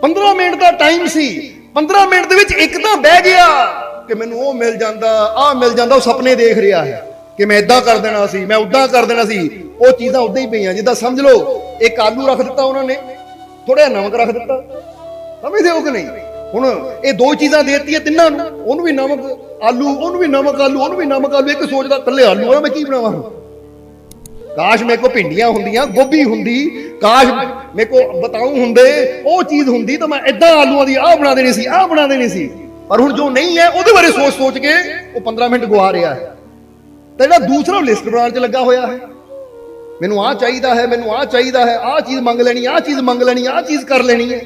15 ਮਿੰਟ ਦਾ ਟਾਈਮ ਸੀ, 15 ਮਿੰਟ ਦੇ ਵਿੱਚ ਇੱਕ ਤਾਂ ਬਹਿ ਗਿਆ ਕਿ ਮੈਨੂੰ ਉਹ ਮਿਲ ਜਾਂਦਾ, ਆਹ ਮਿਲ ਜਾਂਦਾ। ਉਹ ਸੁਪਨੇ ਦੇਖ ਰਿਹਾ ਹੈ ਕਿ ਮੈਂ ਇਦਾਂ ਕਰ ਦੇਣਾ ਸੀ, ਮੈਂ ਉਦਾਂ ਕਰ ਦੇਣਾ ਸੀ। ਉਹ ਚੀਜ਼ਾਂ ਉਦਾਂ ਹੀ ਪਈਆਂ, ਜਿੱਦਾਂ ਸਮਝ ਲਓ एक आलू रख दिता उन्होंने, थोड़ा नमक रख दिता, समझते हो कि नहीं? हुण ये दो चीज़ां देती है तिन्हां नूं, उहनूं भी नमक आलू, उहनूं भी नमक आलू, उहनूं भी नमक आलू। एक सोचदा कल्ले आलू आ मैं की बनावां, काश मेरे को भिंडियां हुंदियां, गोभी हुंदी, काश मेरे को बताऊं हुंदे, वो चीज़ हुंदी तो मैं इदां आलूआं दी आह बना देनी सी, आह बना देनी सी। पर हुण जो नहीं है उहदे बारे सोच सोच के वो 15 मिनट गवा रहा है। तो जिहड़ा दूसरा लिस्ट बनाउण च लगा होया है, मैनूं आह चाहीदा है, मैनूं आह चाहीदा है, आह चीज़ मंग लैनी, आह चीज़ मंग लैनी, आह चीज़ कर लेनी है,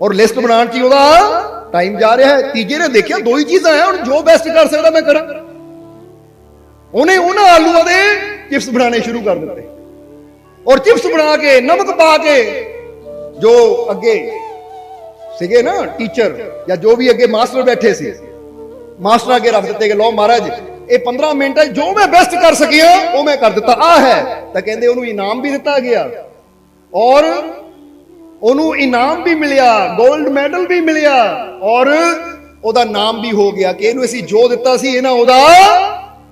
और लिस्ट बनाउण च ओहदा टाइम जा रहा है। तीजे ने देखिया दो ही चीज़ां है, हुण जो बेस्ट कर सकदा मैं करा। उन्हें उन्हां आलूआं दे चिप्स बनाने शुरू कर दिते, और चिप्स बना के नमक पा के जो अगे सीगे ना टीचर या जो भी अगे मास्टर बैठे सी, मास्टर अगे रख दिते कि लो महाराज ये 15 मिनट जो मैं बेस्ट कर सकिया वो मैं कर दिता, आ है। तो कहते उन्होंने इनाम भी दिता गया, और उन्होंने इनाम भी मिलिया, गोल्ड मैडल भी मिलिया, और ओदा नाम भी हो गया कि इन्हू असीं जो दिता सी इन्हां ओदा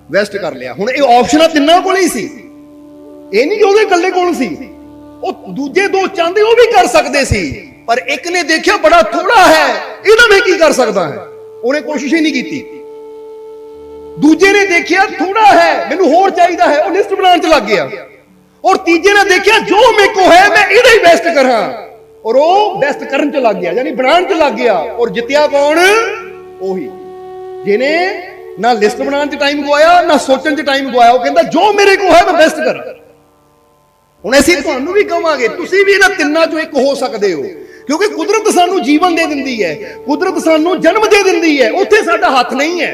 वेस्ट कर लिया। हुण ये ऑप्शन तिन्हां कोल ही सी, ये नहीं कि ओहदे इकल्ले कोल सी, वो दूजे दो चाहते वो भी कर सकते सी, पर एक ने देखिया बड़ा थोड़ा है, इहदा मैं की कर सकदा है, उन्हें कोशिश ही नहीं की। दूजे ने देखिया थोड़ा है, मैनू होर चाहिदा है, वो लिस्ट बनाने च लग गया, और तीजे ने देखिया जो मेरे को है मैं इहदा ही बेस्ट करा, और वो बेस्ट करन च लग गया, यानी बनाने च लग गया। और जितया कौन? ओही जिन्हें ना लिस्ट बनाने च टाइम गवाया, ना सोचने च टाइम गवाया। वो कहता जो मेरे को है मैं बेस्ट करा। हुण असीं तुहानूं भी कहांगे तुसीं भी इन्हां तिन्नां चों एक हो सकदे हो, क्योंकि कुदरत सानूं जीवन दे दिंदी है, कुदरत सानूं जन्म दे दिंदी है। उत्थे साडा हथ नहीं है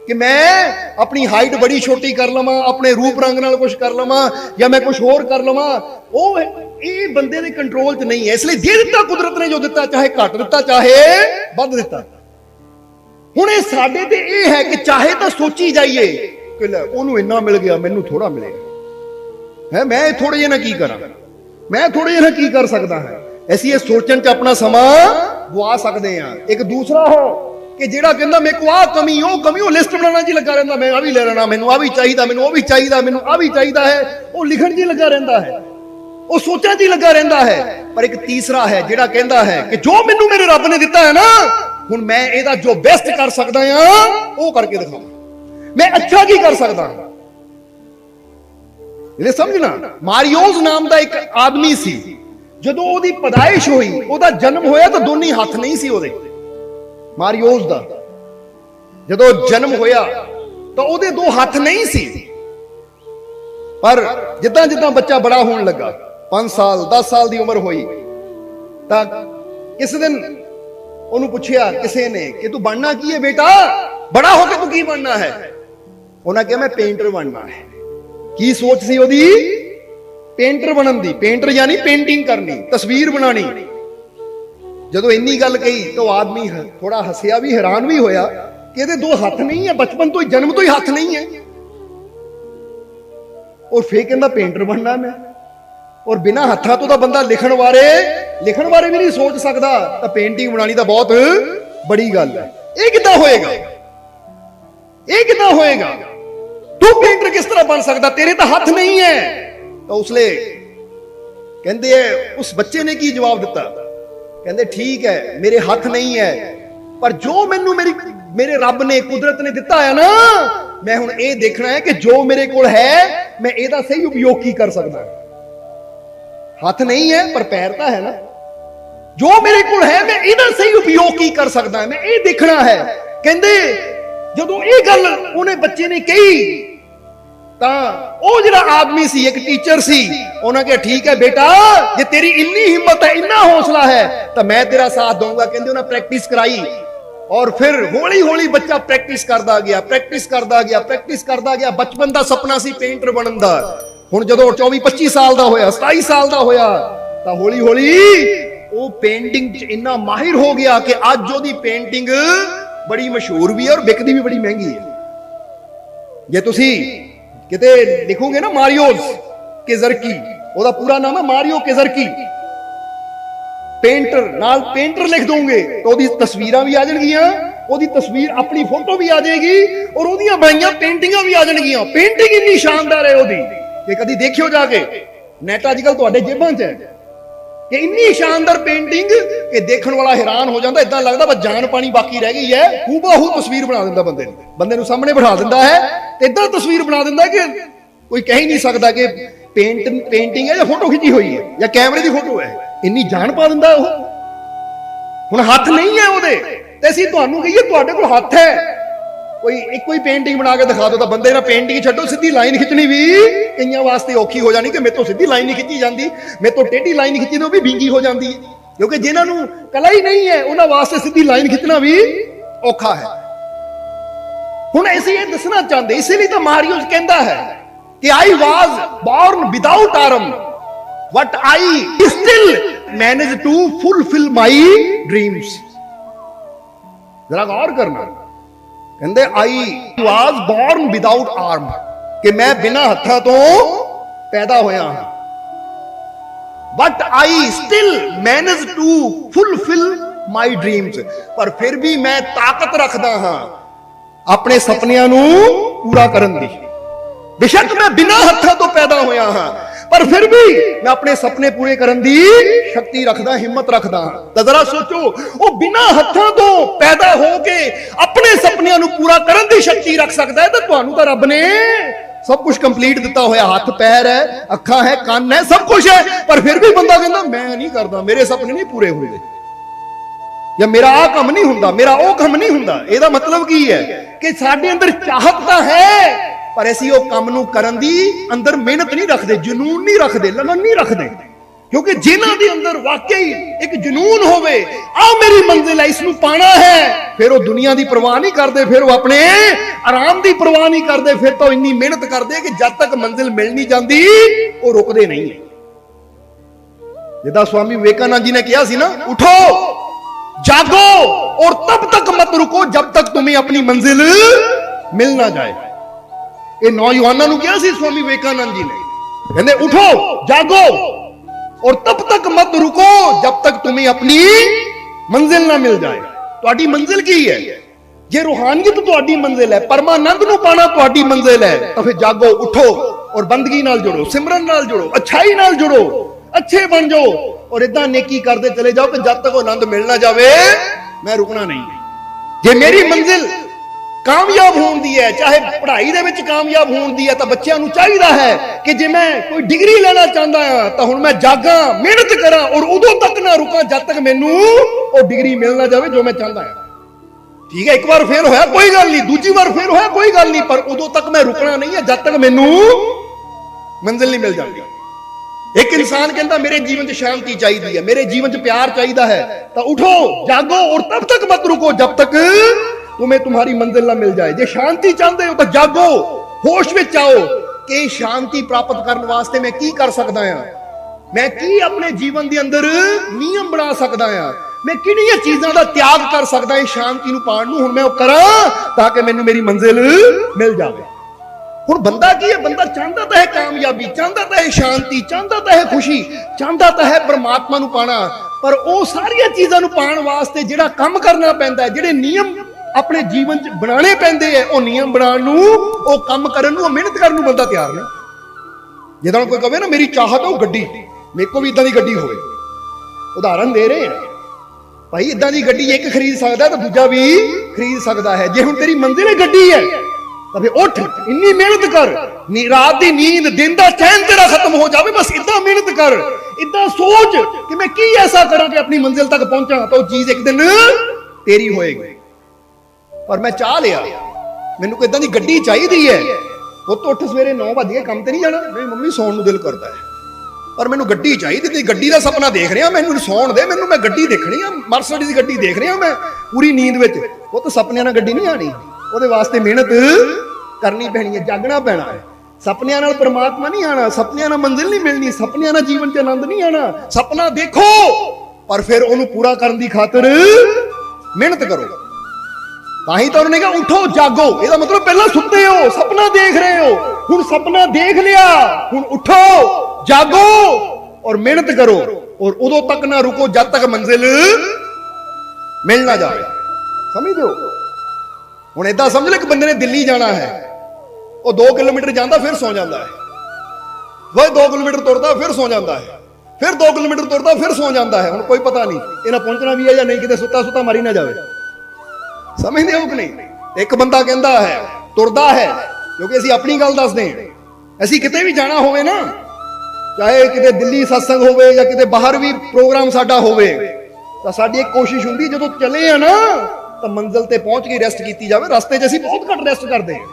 कि मैं अपनी हाइट बड़ी छोटी कर लवां, अपने रूप रंग नाल कुछ कर लवां, या मैं कुछ होर कर लवां। वो ये बंदे दे कंट्रोल च नहीं है, इसलिए दे दिता कुदरत ने, जो दिता चाहे घट दिता चाहे वध दिता। हुण ये साडे ते ये है कि चाहे तो सोची जाइए कि लै ओनू इन्ना मिल गया मैनू थोड़ा मिलेगा है, मैं थोड़े जे ना की करा, मैं थोड़े जे ना की कर सकता है। ऐसी ये सोचण च अपना समा गवा सकते हैं। एक दूसरा हो कि जेड़ा कहंदा मेरे को आ कमी वो लिस्ट बनाना जी लगा रहिंदा, मैं आ भी ले लेना, मैनू आ भी चाहिदा, मैनू वो भी चाहिदा, मैनू आ भी चाहिदा है, वो लिखण जी लगा रहिंदा है, वो सोचण जी लगा रहिंदा है। पर एक तीसरा है जेड़ा कहंदा है कि जो मैनू मेरे रब ने दिता है ना, हुण मैं इहदा जो बेस्ट कर सकदा हां वो करके दिखावां, मैं अच्छा की कर सकदा हां। ये समझना, मारियोज नाम का एक आदमी सी, जदों ओदी पैदाइश हुई, ओदा जन्म होया तो दोनों हाथ नहीं सी ओदे, मारियोज दा जदों जन्म होया तो ओदे दो हाथ नहीं सी। पर जिद्दां जिद्दां बच्चा बड़ा होने लगा, 5 साल 10 साल की उम्र हुई, तां किस दिन ओनू पुछया किसी ने कि तू बनना की है बेटा, बड़ा होके तू की बनना है? उन्हें कहा मैं पेंटर बनना है। की सोच सी ओदी? पेंटर बनन दी, पेंटर यानी पेंटिंग करनी, तस्वीर बनानी। जदों इन्नी गल कही तो आदमी थोड़ा हसिया भी, हैरान भी होया कि इहदे दो हाथ नहीं है, बचपन तो जन्म तो ही हाथ नहीं है, और फिर कहंदा पेंटर बनना मैं, और बिना हत्थां तो बंदा लिखण बारे भी नहीं सोच सकता, तो पेंटिंग बनानी तो बहुत बड़ी गल है। ये किद्दां होएगा, ये किद्दां होएगा? तू पेंटर किस तरह बन सकता, तेरे तो हाथ नहीं है। तो उसले कहंदे उस बच्चे ने की जवाब दिता, कहंदे ठीक है मेरे हाथ नहीं है, पर जो मैनू मेरे रब ने कुदरत ने दिता है ना, मैं हुण ये देखना है कि जो मेरे कोल है मैं इहदा सही उपयोग की कर सकदा। हाथ नहीं है पर पैर तो है ना, जो मेरे कोल है मैं इहदा सही उपयोग की कर सकदा, मैं ये देखना है। कहंदे जदों ये गल उन्हें बच्चे ने कही तो जिहड़ा आदमी सी, एक टीचर सी, उन्हें कहा ठीक है बेटा, जे तेरी इन्नी हिम्मत है, इन्ना हौसला है, तो मैं तेरा साथ दूंगा। कहंदे उन्हें प्रैक्टिस कराई, और फिर हौली हौली बच्चा प्रैक्टिस करता गया, प्रैक्टिस करता गया, प्रैक्टिस करता गया। बचपन का सपना सी पेंटर बनन दा, हुण जदों 24-25 साल का होया, 27 साल का होया, तो हौली हौली वो पेंटिंग च इन्ना माहिर हो गया कि अज ओदी पेंटिंग बड़ी मशहूर भी है और बिकदी भी बड़ी महंगी है। जे तुसी किते लिखोगे ना मारियोज केजरकी, ओदा पूरा नाम है मारियो केजरकी, पेंटर नाल पेंटर लिख दोगे तो ओदी तस्वीरां भी आ जाणगियां, ओदी तस्वीर अपनी फोटो भी आ जाएगी, और ओदियां बनाईयां पेंटिंगां भी आ जाणगियां। पेंटिंग इन्नी शानदार है ओदी कि कदी देखियो जाके, ਨੈਟ ਅੱਜ ਕੱਲ ਤੁਹਾਡੇ ਜੇਬਾਂ 'ਚ ਹੈ कि इन्नी शानदार पेंटिंग कि देखने वाला हैरान हो जाता, इदा लगता बस जान पानी बाकी रह गई है। हूबहू तस्वीर बना देता बंदे नूं सामने बिठा दिंदा है ते इदा तस्वीर बना दिंदा कि कोई कह ही नहीं सकता कि पेंटिंग है या फोटो खिंची हुई है या कैमरे की फोटो है। इन्नी जान पा दिंदा वो। हुण हथ नहीं है उहदे ते असीं तुहानूं कहीए तुहाडे कोल हथ है, कोई एक कोई पेंटिंग बना के दिखा दो तो बंदे ना पेंटिंग छड्डो सीधी लाइन खिंचनी भी कईयां वास्ते औखी हो जानी कि मेरे तो सीधी लाइन नहीं खिंची जाती, मेरे तो टेढ़ी लाइन खिंची तो भी विंगी हो जाती है, क्योंकि जिन्हां नूं कला ही नहीं है उन्हां वास्ते सीधी लाइन खिंचना भी औखा है। हुण असीं ये दसना चाहते इसलिए तो मारियोस कहता है कि I was born without arm but I still manage to fulfil my dreams. जरा गौर करना, कहते I was born without arm कि मैं बिना हत्थां तो पैदा होया हां, but I still manage to fulfil my dreams, पर फिर भी मैं ताकत रखदा हां अपने सपनियां नूं पूरा करन दी। बेशक मैं बिना हत्थां तो पैदा होया हां पर फिर भी मैं अपने सपने पूरे करन दी शक्ति रखदा, हिम्मत रखदा। तो जरा सोचो, वो बिना हत्थां तो पैदा होके अपने सपनियां नूं पूरा करन दी शक्ति रख सकदा है, तो तुहानूं तां रब ने सब कुछ कंप्लीट दिता होया, हाथ पैर है, अखां है, कान है, सब कुछ है, पर फिर भी बंदा कहंदा मैं नहीं करदा, मेरे सपने नहीं पूरे हुंदे, या मेरा आ काम नहीं हुंदा, मेरा ओ काम नहीं हुंदा। इहदा मतलब की है कि साडे अंदर चाहत तां है पर असीं वो काम नूं करन दी अंदर मेहनत नहीं रखदे, जुनून नहीं रखदे, लगन नहीं रखदे। क्योंकि जिन्हां दे अंदर वाकई एक जुनून होवे, आ मेरी मंजिल है, इसनूं पाना है, फिर वो दुनिया की परवाह नहीं करते, फिर वो अपने आराम की परवाह नहीं करते, फिर तो इन्नी मेहनत करते कि जब तक मंजिल मिल नहीं जाती वो रुकते नहीं है। जिदा स्वामी विवेकानंद जी ने कहा सी ना, उठो जागो और तब तक मत रुको जब तक तुम्हें अपनी मंजिल मिल ना जाए। ये नौजवानों को क्या सी स्वामी विवेकानंद जी ने, कहते उठो जागो और तब तक मत रुको जब तक तुम्हें अपनी मंजिल ना मिल जाए। तुम्हारी मंजिल की है, जे रूहानियत तुम्हारी मंजिल है, परमानंद नूं पाना तुम्हारी मंजिल है, तो फिर जागो, उठो और बंदगी नाल जुड़ो, सिमरन नाल जुड़ो, अच्छाई नाल जुड़ो, अच्छे बन जाओ और इदा नेकी करते चले जाओ कि जब तक आनंद मिल ना जाए मैं रुकना नहीं। जे मेरी मंजिल कामयाब होने दी है, चाहे पढ़ाई दे विच कामयाब होने दी है, तो बच्चों को चाहिए है कि जे मैं कोई डिग्री लेना चाहता हाँ तो हुण मैं जागा, मेहनत करा और उदों तक ना रुका जब तक मैनू वो डिग्री मिल ना जाए जो मैं चाहता है। ठीक है, एक बार फेल होया कोई गल नहीं, दूजी बार फेल होया कोई गल नहीं, पर उदों तक मैं रुकना नहीं है जब तक मैनू मंजिल नहीं मिल जाती। एक इंसान कहता मेरे जीवन च शांति चाहिए है, मेरे जीवन च प्यार चाहिए है, तो उठो जागो और तब तक मत रुको जब तक तुम्हें तुम्हारी मंजिल ना मिल जाए। जे शांति चाहते हो तो जागो, होश में आओ कि शांति प्राप्त करने वास्ते मैं की कर सकता हां, मैं की अपने जीवन के अंदर नियम बना सकता हां, मैं किहड़ियां चीज़ों का त्याग कर सकता इस शांति नूं पाउण नूं, हुण मैं वो करा ताकि मैनूं मेरी मंजिल मिल जाए। हुण बंदा की है, बंदा चाहता तो है कामयाबी, चाहता तो है शांति, चाहता तो है खुशी, चाहता तो है परमात्मा नूं पाना, पर वो सारिया चीज़ों नूं पाउण वास्ते जिहड़ा काम करना पैंदा है, जिहड़े नियम अपने जीवन च बनाने पैंदे है, वो नियम बनाने नूं, वो काम करन नूं, मेहनत करन नूं बंदा तैयार नहीं। जिद्दां कोई कहे ना मेरी चाहत है वो गड्डी, मेरे को भी इदां दी गड्डी होवे, उदाहरण दे रहे हैं भाई, इदां दी गड्डी एक खरीद सकदा तो दूजा भी खरीद सकता है। जे हुण तेरी मंजिल है गड्डी है तो फिर उठ, इन्नी मेहनत कर, रात की नींद, दिन का चैन तेरा खत्म हो जाए, बस इदा मेहनत कर, इदा सोच कि मैं की ऐसा करा कि अपनी मंजिल तक पहुंचा, तो चीज एक दिन तेरी होएगी। पर मैं चाह लिया मैनू कोई इदां दी गड्डी चाहिए है, वो तो उठ सवेरे 9 बजे काम ते नहीं जाना, मेरी मम्मी सौण नूं दिल करता है, पर मैनू गड्डी चाहिए, गड्डी का सपना देख रहा, मैनू सौण दे, मैनू मैं गड्डी देखनी है, मर्सिडीज की गड्डी देख रहा मैं पूरी नींद में, वो तो सपनियां नाल गड्डी नहीं आनी, वो वास्ते मेहनत करनी पैनी है, जागना पैना है। सपनियां नाल परमात्मा नहीं आना, सपनियां नाल मंजिल नहीं मिलनी, सपनियां नाल जीवन च आनंद नहीं आना। सपना देखो पर फिर उन्होंने पूरा करने की खातिर मेहनत करो। ताही तो उन्होंने कहा उठो जागो, इसका मतलब पहला सुते हो, सपना देख रहे हो, हुण सपना देख लिया, हुण उठो जागो और मेहनत करो और उदों तक ना रुको जब तक मंजिल मिल ना जाए। समझ दो, हुण इदां समझ लो कि बंदे ने दिल्ली जाना है, वो 2 किलोमीटर जाता फिर सौ जाता है, वो 2 किलोमीटर तुरदा फिर सौ जाता है, फिर 2 किलोमीटर तुरदा फिर सौ जाता है। हुण कोई पता नहीं इन्हें पहुंचना भी है या नहीं, किते सुता सुता मरी ना जाए। समझते हो कि नहीं? एक बंदा कहता है तुरदा है, क्योंकि ਅਸੀਂ अपनी गल दसदे हैं। ਅਸੀਂ किते भी जाना होवे ना, चाहे किते दिल्ली सत्संग होवे या किते बाहर भी प्रोग्राम साडा होवे, ਤਾਂ ਸਾਡੀ ਇੱਕ ਕੋਸ਼ਿਸ਼ ਹੁੰਦੀ ਜਦੋਂ ਚੱਲੇ ਆ ਨਾ ਤਾਂ ਮੰਜ਼ਿਲ ਤੇ ਪਹੁੰਚ ਕੇ ਰੈਸਟ ਕੀਤੀ ਜਾਵੇ। ਰਸਤੇ 'ਚ ਅਸੀਂ ਬਹੁਤ ਘੱਟ ਰੈਸਟ ਕਰਦੇ ਹਾਂ,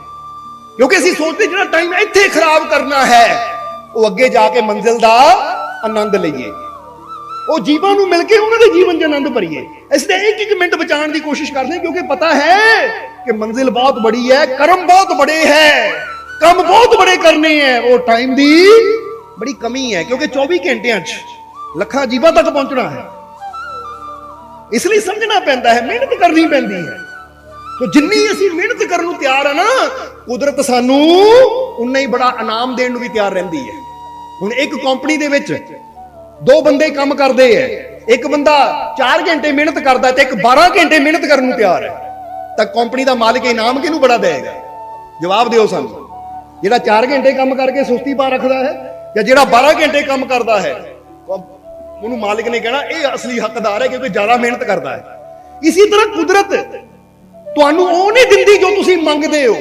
ਕਿਉਂਕਿ ਅਸੀਂ ਸੋਚਦੇ ਜਿਹੜਾ ਟਾਈਮ ਇੱਥੇ ਖਰਾਬ ਕਰਨਾ ਹੈ ਉਹ ਅੱਗੇ ਜਾ ਕੇ ਮੰਜ਼ਿਲ ਦਾ ਆਨੰਦ ਲਈਏ, ਉਹ ਜੀਵਾਂ ਨੂੰ ਮਿਲ ਕੇ ਉਹਨਾਂ ਦੇ ਜੀਵਨ 'ਚ ਆਨੰਦ ਭਰੀਏ। ਇਸ ਲਈ ਇੱਕ ਇੱਕ ਮਿੰਟ ਬਚਾਉਣ ਦੀ ਕੋਸ਼ਿਸ਼ ਕਰਦੇ ਹਾਂ, ਕਿਉਂਕਿ ਪਤਾ ਹੈ ਕਿ ਮੰਜ਼ਿਲ ਬਹੁਤ ਬੜੀ ਹੈ, ਕਰਮ ਬਹੁਤ ਬੜੇ ਹੈ, ਕੰਮ ਬਹੁਤ ਬੜੇ ਕਰਨੇ ਹੈ, ਉਹ ਟਾਈਮ ਦੀ ਬੜੀ ਕਮੀ ਹੈ, ਕਿਉਂਕਿ 24 ਘੰਟਿਆਂ 'ਚ ਲੱਖਾਂ ਜੀਵਾਂ ਤੱਕ ਪਹੁੰਚਣਾ ਹੈ। ਇਸ ਲਈ ਸਮਝਣਾ ਪੈਂਦਾ ਹੈ, ਮਿਹਨਤ ਕਰਨੀ ਪੈਂਦੀ ਹੈ। तो जिन्नी असी मेहनत करन नूं तैयार है ना, कुदरत सानू उन्ना ही बड़ा इनाम देण नूं भी तैयार रहिंदी है। हुण एक कंपनी दे विच 2 बंदे काम करदे है, एक बंदा 4 घंटे मेहनत करदा है ते एक 12 घंटे मेहनत करन नूं तैयार है, तां कंपनी दा मालिक इनाम किहनूं बड़ा देगा? जवाब दिओ सानू। जिहड़ा 4 घंटे काम करके सुस्ती पा रखदा है या जिहड़ा 12 घंटे काम करदा है, ਉਹਨੂੰ ਮਾਲਿਕ ਨੇ ਕਹਿਣਾ ਇਹ ਅਸਲੀ ਹੱਕਦਾਰ ਹੈ, ਕਿਉਂਕਿ ਜ਼ਿਆਦਾ ਮਿਹਨਤ ਕਰਦਾ ਹੈ। ਇਸੇ ਤਰ੍ਹਾਂ ਕੁਦਰਤ ਤੁਹਾਨੂੰ ਉਹ ਨਹੀਂ ਦਿੰਦੀ ਜੋ ਤੁਸੀਂ ਮੰਗਦੇ ਹੋ।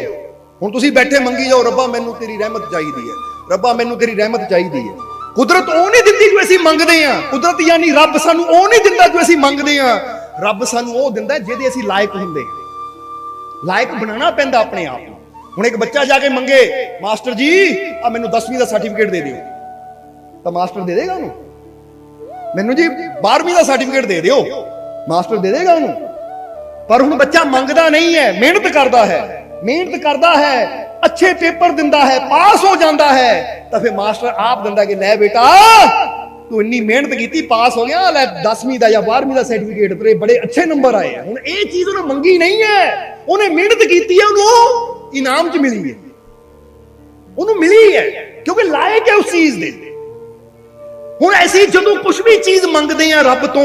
ਹੁਣ ਤੁਸੀਂ ਬੈਠੇ ਮੰਗੀ ਜਾਓ, ਰੱਬਾ ਮੈਨੂੰ ਤੇਰੀ ਰਹਿਮਤ ਚਾਹੀਦੀ ਹੈ, ਰੱਬਾ ਮੈਨੂੰ ਤੇਰੀ ਰਹਿਮਤ ਚਾਹੀਦੀ ਹੈ। ਕੁਦਰਤ ਉਹ ਨਹੀਂ ਦਿੰਦੀ ਜੋ ਅਸੀਂ ਮੰਗਦੇ ਹਾਂ। ਕੁਦਰਤ ਯਾਨੀ ਰੱਬ ਸਾਨੂੰ ਉਹ ਨਹੀਂ ਦਿੰਦਾ ਜੋ ਅਸੀਂ ਮੰਗਦੇ ਹਾਂ। ਰੱਬ ਸਾਨੂੰ ਉਹ ਦਿੰਦਾ ਜਿਹਦੇ ਅਸੀਂ ਲਾਇਕ ਹੁੰਦੇ ਹਾਂ। ਲਾਇਕ ਬਣਾਉਣਾ ਪੈਂਦਾ ਆਪਣੇ ਆਪ ਨੂੰ। ਹੁਣ ਇੱਕ ਬੱਚਾ ਜਾ ਕੇ ਮੰਗੇ, ਮਾਸਟਰ ਜੀ ਆ ਮੈਨੂੰ 10ਵੀਂ ਦਾ ਸਰਟੀਫਿਕੇਟ ਦੇ ਦਿਓ, ਤਾਂ ਮਾਸਟਰ ਦੇ ਦੇਗਾ ਉਹਨੂੰ? ਮੈਨੂੰ ਜੀ 12ਵੀਂ ਦਾ ਸਰਟੀਫਿਕੇਟ ਦੇ ਦਿਓ, ਮਾਸਟਰ ਦੇ ਦੇਗਾ ਉਹਨੂੰ? ਪਰ ਹੁਣ ਬੱਚਾ ਮੰਗਦਾ ਨਹੀਂ ਹੈ, ਮਿਹਨਤ ਕਰਦਾ ਹੈ, ਮਿਹਨਤ ਕਰਦਾ ਹੈ, ਅੱਛੇ ਪੇਪਰ ਦਿੰਦਾ ਹੈ, ਪਾਸ ਹੋ ਜਾਂਦਾ ਹੈ, ਤਾਂ ਫਿਰ ਮਾਸਟਰ ਆਪ ਦਿੰਦਾ ਕਿ ਲੈ ਬੇਟਾ ਤੂੰ ਇੰਨੀ ਮਿਹਨਤ ਕੀਤੀ, ਪਾਸ ਹੋ ਗਿਆ, ਲੈ 10ਵੀਂ ਦਾ ਜਾਂ 12ਵੀਂ ਦਾ ਸਰਟੀਫਿਕੇਟ, ਤੇਰੇ ਬੜੇ ਅੱਛੇ ਨੰਬਰ ਆਏ ਆ। ਹੁਣ ਇਹ ਚੀਜ਼ ਉਹਨੇ ਮੰਗੀ ਨਹੀਂ ਹੈ, ਉਹਨੇ ਮਿਹਨਤ ਕੀਤੀ ਹੈ, ਉਹਨੂੰ ਇਨਾਮ 'ਚ ਮਿਲੀ ਹੈ, ਉਹਨੂੰ ਮਿਲੀ ਹੈ, ਕਿਉਂਕਿ ਲਾਇਕ ਹੈ ਉਸ ਚੀਜ਼ ਦੇ। ਹੁਣ ਅਸੀਂ ਜਦੋਂ ਕੁਝ ਵੀ ਚੀਜ਼ ਮੰਗਦੇ ਆ ਰੱਬ ਤੋਂ,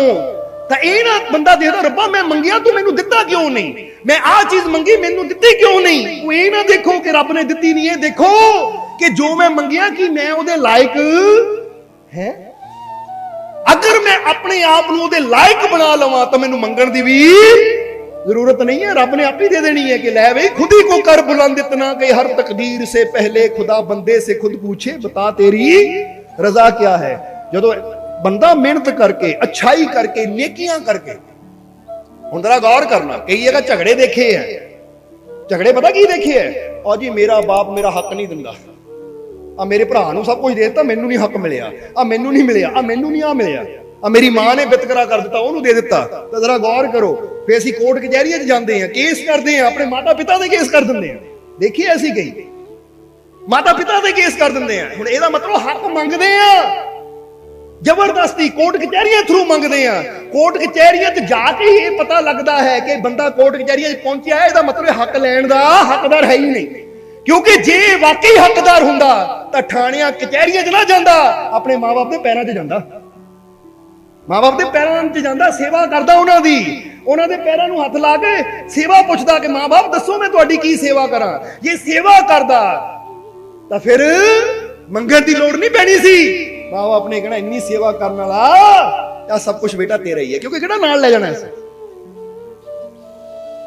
ਤਾਂ ਇਹ ਨਾ ਬੰਦਾ ਦੇਖਦਾ ਰੱਬਾ ਮੈਂ ਮੰਗਿਆ ਤੂੰ ਮੈਨੂੰ ਦਿੱਤਾ ਕਿਉਂ ਨਹੀਂ, ਮੈਂ ਆਹ ਚੀਜ਼ ਮੰਗੀ ਮੈਨੂੰ ਦਿੱਤੀ ਕਿਉਂ ਨਹੀਂ। ਉਹ ਇਹ ਨਾ ਦੇਖੋ ਕਿ ਰੱਬ ਨੇ ਦਿੱਤੀ ਨਹੀਂ, ਇਹ ਦੇਖੋ ਕਿ ਜੋ ਮੈਂ ਮੰਗਿਆ ਕਿ ਮੈਂ ਉਹਦੇ ਲਾਇਕ ਹੈ। ਅਗਰ ਮੈਂ ਆਪਣੇ ਆਪ ਨੂੰ ਉਹਦੇ ਲਾਇਕ ਬਣਾ ਲਵਾਂ ਤਾਂ ਮੈਨੂੰ ਮੰਗਣ ਦੀ ਵੀ ਜ਼ਰੂਰਤ नहीं है, रब ने आप ही दे देनी है कि ले भाई खुद ही को कर बुलंद इतना कि हर तकदीर से पहले खुदा बंदे से खुद पूछे बता तेरी रजा क्या है। जो बंदा मेहनत करके अच्छाई करके नेकियां करके, हुण जरा गौर करना, कई जगह झगड़े देखे है, झगड़े पता की देखे है, और जी मेरा बाप मेरा हक नहीं दिंदा, आ मेरे भरा नूं सब कुछ दे दिता मैनू नहीं हक मिलिया, आ मैनू नहीं मिलिया, आ मैनू नहीं आ मिलिया, आ मेरी मां ने वितकरा कर दिता ओनू दे दिता। तो जरा गौर करो, फिर असीं कोर्ट कचहरियां च जांदे हां, केस करदे हां, अपने माता पिता दे केस कर दिंदे हां, देखिए असीं कई माता पिता दे केस कर दिंदे हां। हुण इहदा मतलब हक मंगदे हां, जबरदस्ती कोर्ट कचहरियां थ्रू मंगदे हां। कोर्ट कचहरियां च जाके ही पता लगदा है कि बंदा कोर्ट कचहरियां च पहुंचिया है, इहदा मतलब हक लैण दा हकदार है ही नहीं, क्योंकि जे वाकई हकदार हुंदा तां ठाणियां कचहरियां च ना जांदा, अपने मां बाप दे पैरां च जांदा, मां बाप दे पैरां च जांदा, सेवा करदा उन्हां दी, उन्हां दे पैरां नूं हत्थ ला के सेवा पुछदा कि मां बाप दसो मैं तुहाडी की सेवा करां। जे सेवा करदा तां फिर मंगण दी लोड़ नहीं पैनी सी, मां बाप ने कहना इन्नी सेवा करन वाला या सब कुछ बेटा तेरा ही है, क्योंकि किहड़ा नाल ले जाना है।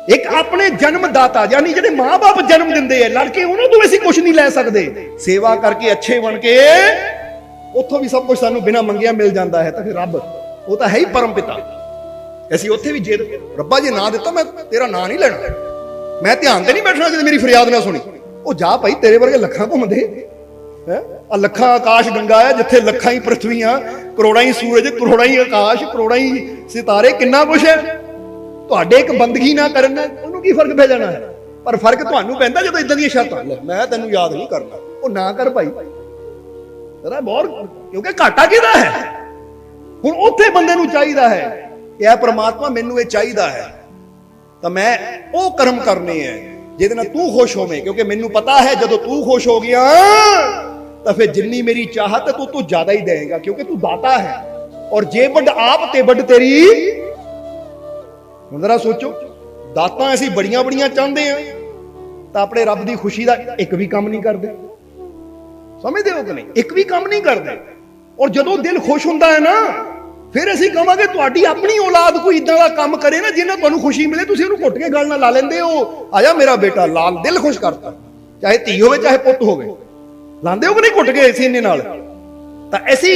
एक अपने जन्मदाता यानी जिहड़े मां बाप जन्म दिंदे है, लड़के उन्हां तों असीं कुछ नहीं लै सकदे, सेवा करके अच्छे बन के उत्थों भी सब कुछ सानू बिना मंगिया मिल जाता है। तो फिर रब वो तो है ही परम पिता, असीं उत्थे भी जे रब्बा जे ना दिता मैं तेरा नां नहीं लेना, मैं ध्यान ते नहीं बैठना जे मेरी फरियाद ना सुनी। ओ जा भाई तेरे वर्गे लखां घुमदे है, आ लखां आकाश गंगा है जिथे लखां ही पृथ्वियां, करोड़ां ही सूरज, करोड़ां ही आकाश, करोड़ां ही सितारे, किन्ना कुछ है। तुहाडे एक बंदगी ना करन उहनूं की फर्क पै जाना है, पर फर्क तुहानूं पैंदा जदों इदां दी शर्तां ले मैं तैनूं याद नहीं करना, ओ ना कर भाई जरा बहुत, क्योंकि घाटा किहदा है। हुण उत्थे बंदे नूं चाहीदा है कि ऐ परमात्मा मैनूं ये चाहीदा है तां मैं वो कर्म करने हैं जिहदे नाल तू खुश होवें, क्योंकि मैनूं पता है जदों तू खुश हो गया तां फिर जिन्नी मेरी चाहत है तू ज्यादा ही देगा, क्योंकि तू दाता है, और जे बड़ आप ते बड़ तेरी। हुण जरा सोचो, दातां असीं बड़ियां बड़ियां चाहते हैं तां अपने रब दी खुशी दा एक भी काम नहीं करदे, ਸਮਝਦੇ ਹੋ ਕਿ ਨਹੀਂ? ਇੱਕ ਵੀ ਕੰਮ ਨਹੀਂ ਕਰਦੇ। ਔਰ ਜਦੋਂ ਦਿਲ ਖੁਸ਼ ਹੁੰਦਾ ਹੈ ਨਾ, ਫਿਰ ਅਸੀਂ ਕਹਾਂਗੇ ਤੁਹਾਡੀ ਆਪਣੀ ਔਲਾਦ ਕੋਈ ਇਦਾਂ ਦਾ ਕੰਮ ਕਰੇ ਨਾ ਜਿਹਨਾਂ ਤੁਹਾਨੂੰ ਖੁਸ਼ੀ ਮਿਲੇ, ਤੁਸੀਂ ਉਹਨੂੰ ਘੁੱਟ ਕੇ ਗੱਲ ਨਾਲ ਲਾ ਲੈਂਦੇ ਹੋ। ਆਜਾ ਮੇਰਾ ਬੇਟਾ, ਲਾਲ, ਦਿਲ ਖੁਸ਼ ਕਰਤਾ, ਚਾਹੇ ਧੀ ਹੋਵੇ ਚਾਹੇ ਪੁੱਤ ਹੋਵੇ, ਲਾਂਦੇ ਹੋ ਕਿ ਨਹੀਂ ਘੁੱਟ ਕੇ ਸੀਨੇ ਨਾਲ? ਤਾਂ ਅਸੀਂ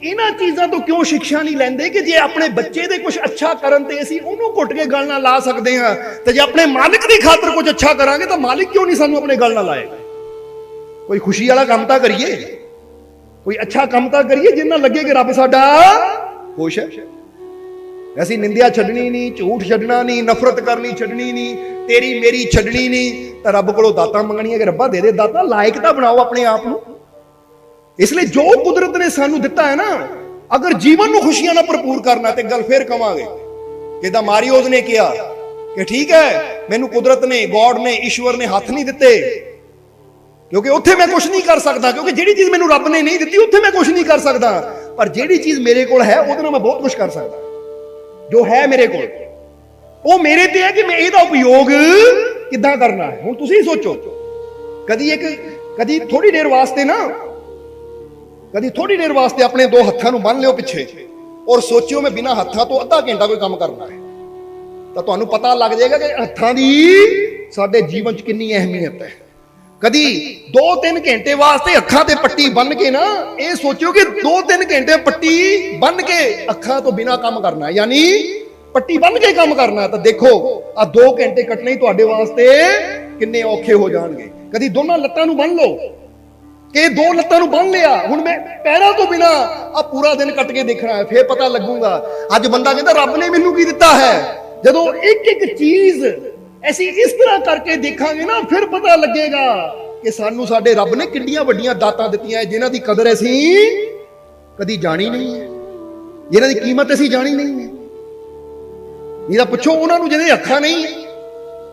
ਇਹਨਾਂ ਚੀਜ਼ਾਂ ਤੋਂ ਕਿਉਂ ਸਿੱਖਿਆ ਨਹੀਂ ਲੈਂਦੇ ਕਿ ਜੇ ਆਪਣੇ ਬੱਚੇ ਦੇ ਕੁਝ ਅੱਛਾ ਕਰਨ ਤੇ ਅਸੀਂ ਉਹਨੂੰ ਘੁੱਟ ਕੇ ਗੱਲ ਨਾਲ ਲਾ ਸਕਦੇ ਹਾਂ, ਤੇ ਜੇ ਆਪਣੇ ਮਾਲਿਕ ਦੀ ਖਾਤਰ ਕੁਝ ਅੱਛਾ ਕਰਾਂਗੇ ਤਾਂ ਮਾਲਿਕ ਕਿਉਂ ਨਹੀਂ ਸਾਨੂੰ ਆਪਣੇ ਗੱਲ ਨਾਲ ਲਾਏਗਾ? ਕੋਈ ਖੁਸ਼ੀ ਵਾਲਾ ਕੰਮ ਤਾਂ ਕਰੀਏ, ਕੋਈ ਅੱਛਾ ਕੰਮ ਤਾਂ ਕਰੀਏ ਜਿੰਨਾ ਲੱਗੇ ਕਿ ਰੱਬ ਸਾਡਾ ਖੁਸ਼ ਹੈ। ਅਸੀਂ ਨਿੰਦਿਆ ਛੱਡਣੀ ਨਹੀਂ, ਝੂਠ ਛੱਡਣਾ ਨਹੀਂ, ਨਫ਼ਰਤ ਕਰਨੀ ਛੱਡਣੀ ਨਹੀਂ, ਤੇਰੀ ਮੇਰੀ ਛੱਡਣੀ ਨਹੀਂ, ਤਾਂ ਰੱਬ ਕੋਲੋਂ ਦਾਤਾਂ ਮੰਗਣੀਆਂ ਕਿ ਰੱਬਾ ਦੇ ਦੇ ਦਾਤਾਂ, ਲਾਇਕ ਤਾਂ ਬਣਾਓ ਆਪਣੇ ਆਪ ਨੂੰ। ਇਸ ਲਈ ਜੋ ਕੁਦਰਤ ਨੇ ਸਾਨੂੰ ਦਿੱਤਾ ਹੈ ਨਾ, ਅਗਰ ਜੀਵਨ ਨੂੰ ਖੁਸ਼ੀਆਂ ਨਾਲ ਭਰਪੂਰ ਕਰਨਾ, ਤੇ ਗੱਲ ਫੇਰ ਕਵਾਂਗੇ ਜਿੱਦਾਂ ਮਾਰੀਓਜ਼ ਨੇ ਕਿਹਾ ਕਿ ਠੀਕ ਹੈ ਮੈਨੂੰ ਕੁਦਰਤ ਨੇ, ਗੋਡ ਨੇ, ਈਸ਼ਵਰ ਨੇ ਹੱਥ ਨਹੀਂ ਦਿੱਤੇ ਕਿਉਂਕਿ ਉੱਥੇ ਮੈਂ ਕੁਝ ਨਹੀਂ ਕਰ ਸਕਦਾ, ਕਿਉਂਕਿ ਜਿਹੜੀ ਚੀਜ਼ ਮੈਨੂੰ ਰੱਬ ਨੇ ਨਹੀਂ ਦਿੱਤੀ ਉੱਥੇ ਮੈਂ ਕੁਝ ਨਹੀਂ ਕਰ ਸਕਦਾ, ਪਰ ਜਿਹੜੀ ਚੀਜ਼ ਮੇਰੇ ਕੋਲ ਹੈ ਉਹਦੇ ਨਾਲ ਮੈਂ ਬਹੁਤ ਕੁਝ ਕਰ ਸਕਦਾ। ਜੋ ਹੈ ਮੇਰੇ ਕੋਲ ਉਹ ਮੇਰੇ ਤੇ ਹੈ ਕਿ ਮੈਂ ਇਹਦਾ ਉਪਯੋਗ ਕਿੱਦਾਂ ਕਰਨਾ ਹੈ। ਹੁਣ ਤੁਸੀਂ ਸੋਚੋ, ਕਦੀ ਥੋੜੀ ਦੇਰ ਵਾਸਤੇ ਆਪਣੇ ਦੋ ਹੱਥਾਂ ਨੂੰ ਬੰਨ ਲਿਓ ਪਿੱਛੇ ਔਰ ਸੋਚਿਓ ਮੈਂ ਬਿਨਾਂ ਹੱਥਾਂ ਤੋਂ ਅੱਧਾ ਘੰਟਾ ਕੋਈ ਕੰਮ ਕਰਨਾ ਹੈ, ਤਾਂ ਤੁਹਾਨੂੰ ਪਤਾ ਲੱਗ ਜਾਏਗਾ ਕਿ ਹੱਥਾਂ ਦੀ ਸਾਡੇ ਜੀਵਨ 'ਚ ਕਿੰਨੀ ਅਹਿਮੀਅਤ ਹੈ। ਕਦੀ 2-3 ਘੰਟੇ ਵਾਸਤੇ ਅੱਖਾਂ ਤੇ ਪੱਟੀ ਬੰਨ ਕੇ ਨਾ ਇਹ ਸੋਚਿਓ ਕਿ 2-3 ਘੰਟੇ ਪੱਟੀ ਬੰਨ ਕੇ ਅੱਖਾਂ ਤੋਂ ਬਿਨਾਂ ਕੰਮ ਕਰਨਾ, ਯਾਨੀ ਪੱਟੀ ਬੰਨ ਕੇ ਕੰਮ ਕਰਨਾ, ਤਾਂ ਦੇਖੋ ਆ 2 ਘੰਟੇ ਕੱਟਣੇ ਹੀ ਤੁਹਾਡੇ ਵਾਸਤੇ ਕਿੰਨੇ ਔਖੇ ਹੋ ਜਾਣਗੇ। ਕਦੀ ਦੋਨਾਂ ਲੱਤਾਂ ਨੂੰ ਬੰਨ ਲਓ ਕਿ 2 ਲੱਤਾਂ ਨੂੰ ਬੰਨ ਲਿਆ, ਹੁਣ ਮੈਂ ਪੈਰਾਂ ਤੋਂ ਬਿਨਾਂ ਆ ਪੂਰਾ ਦਿਨ ਕੱਟ ਕੇ ਦੇਖਣਾ ਹੈ, ਫੇਰ ਪਤਾ ਲੱਗੂਗਾ। ਅੱਜ ਬੰਦਾ ਕਹਿੰਦਾ ਰੱਬ ਨੇ ਮੈਨੂੰ ਕੀ ਦਿੱਤਾ ਹੈ, ਜਦੋਂ ਇੱਕ ਚੀਜ਼ ਅਸੀਂ ਇਸ ਤਰ੍ਹਾਂ ਕਰਕੇ ਦੇਖਾਂਗੇ ਨਾ, ਫਿਰ ਪਤਾ ਲੱਗੇਗਾ ਕਿ ਸਾਨੂੰ ਸਾਡੇ ਰੱਬ ਨੇ ਕਿੰਨੀਆਂ ਵੱਡੀਆਂ ਦਾਤਾਂ ਦਿੱਤੀਆਂ ਜਿਨ੍ਹਾਂ ਦੀ ਕਦਰ ਅਸੀਂ ਕਦੀ ਜਾਣੀ ਨਹੀਂ ਹੈ, ਜਿਨ੍ਹਾਂ ਦੀ ਕੀਮਤ ਅਸੀਂ ਜਾਣੀ ਨਹੀਂ ਹੈ। ਇਹਦਾ ਪੁੱਛੋ ਉਹਨਾਂ ਨੂੰ ਜਿਹਦੇ ਅੱਖਾਂ ਨਹੀਂ,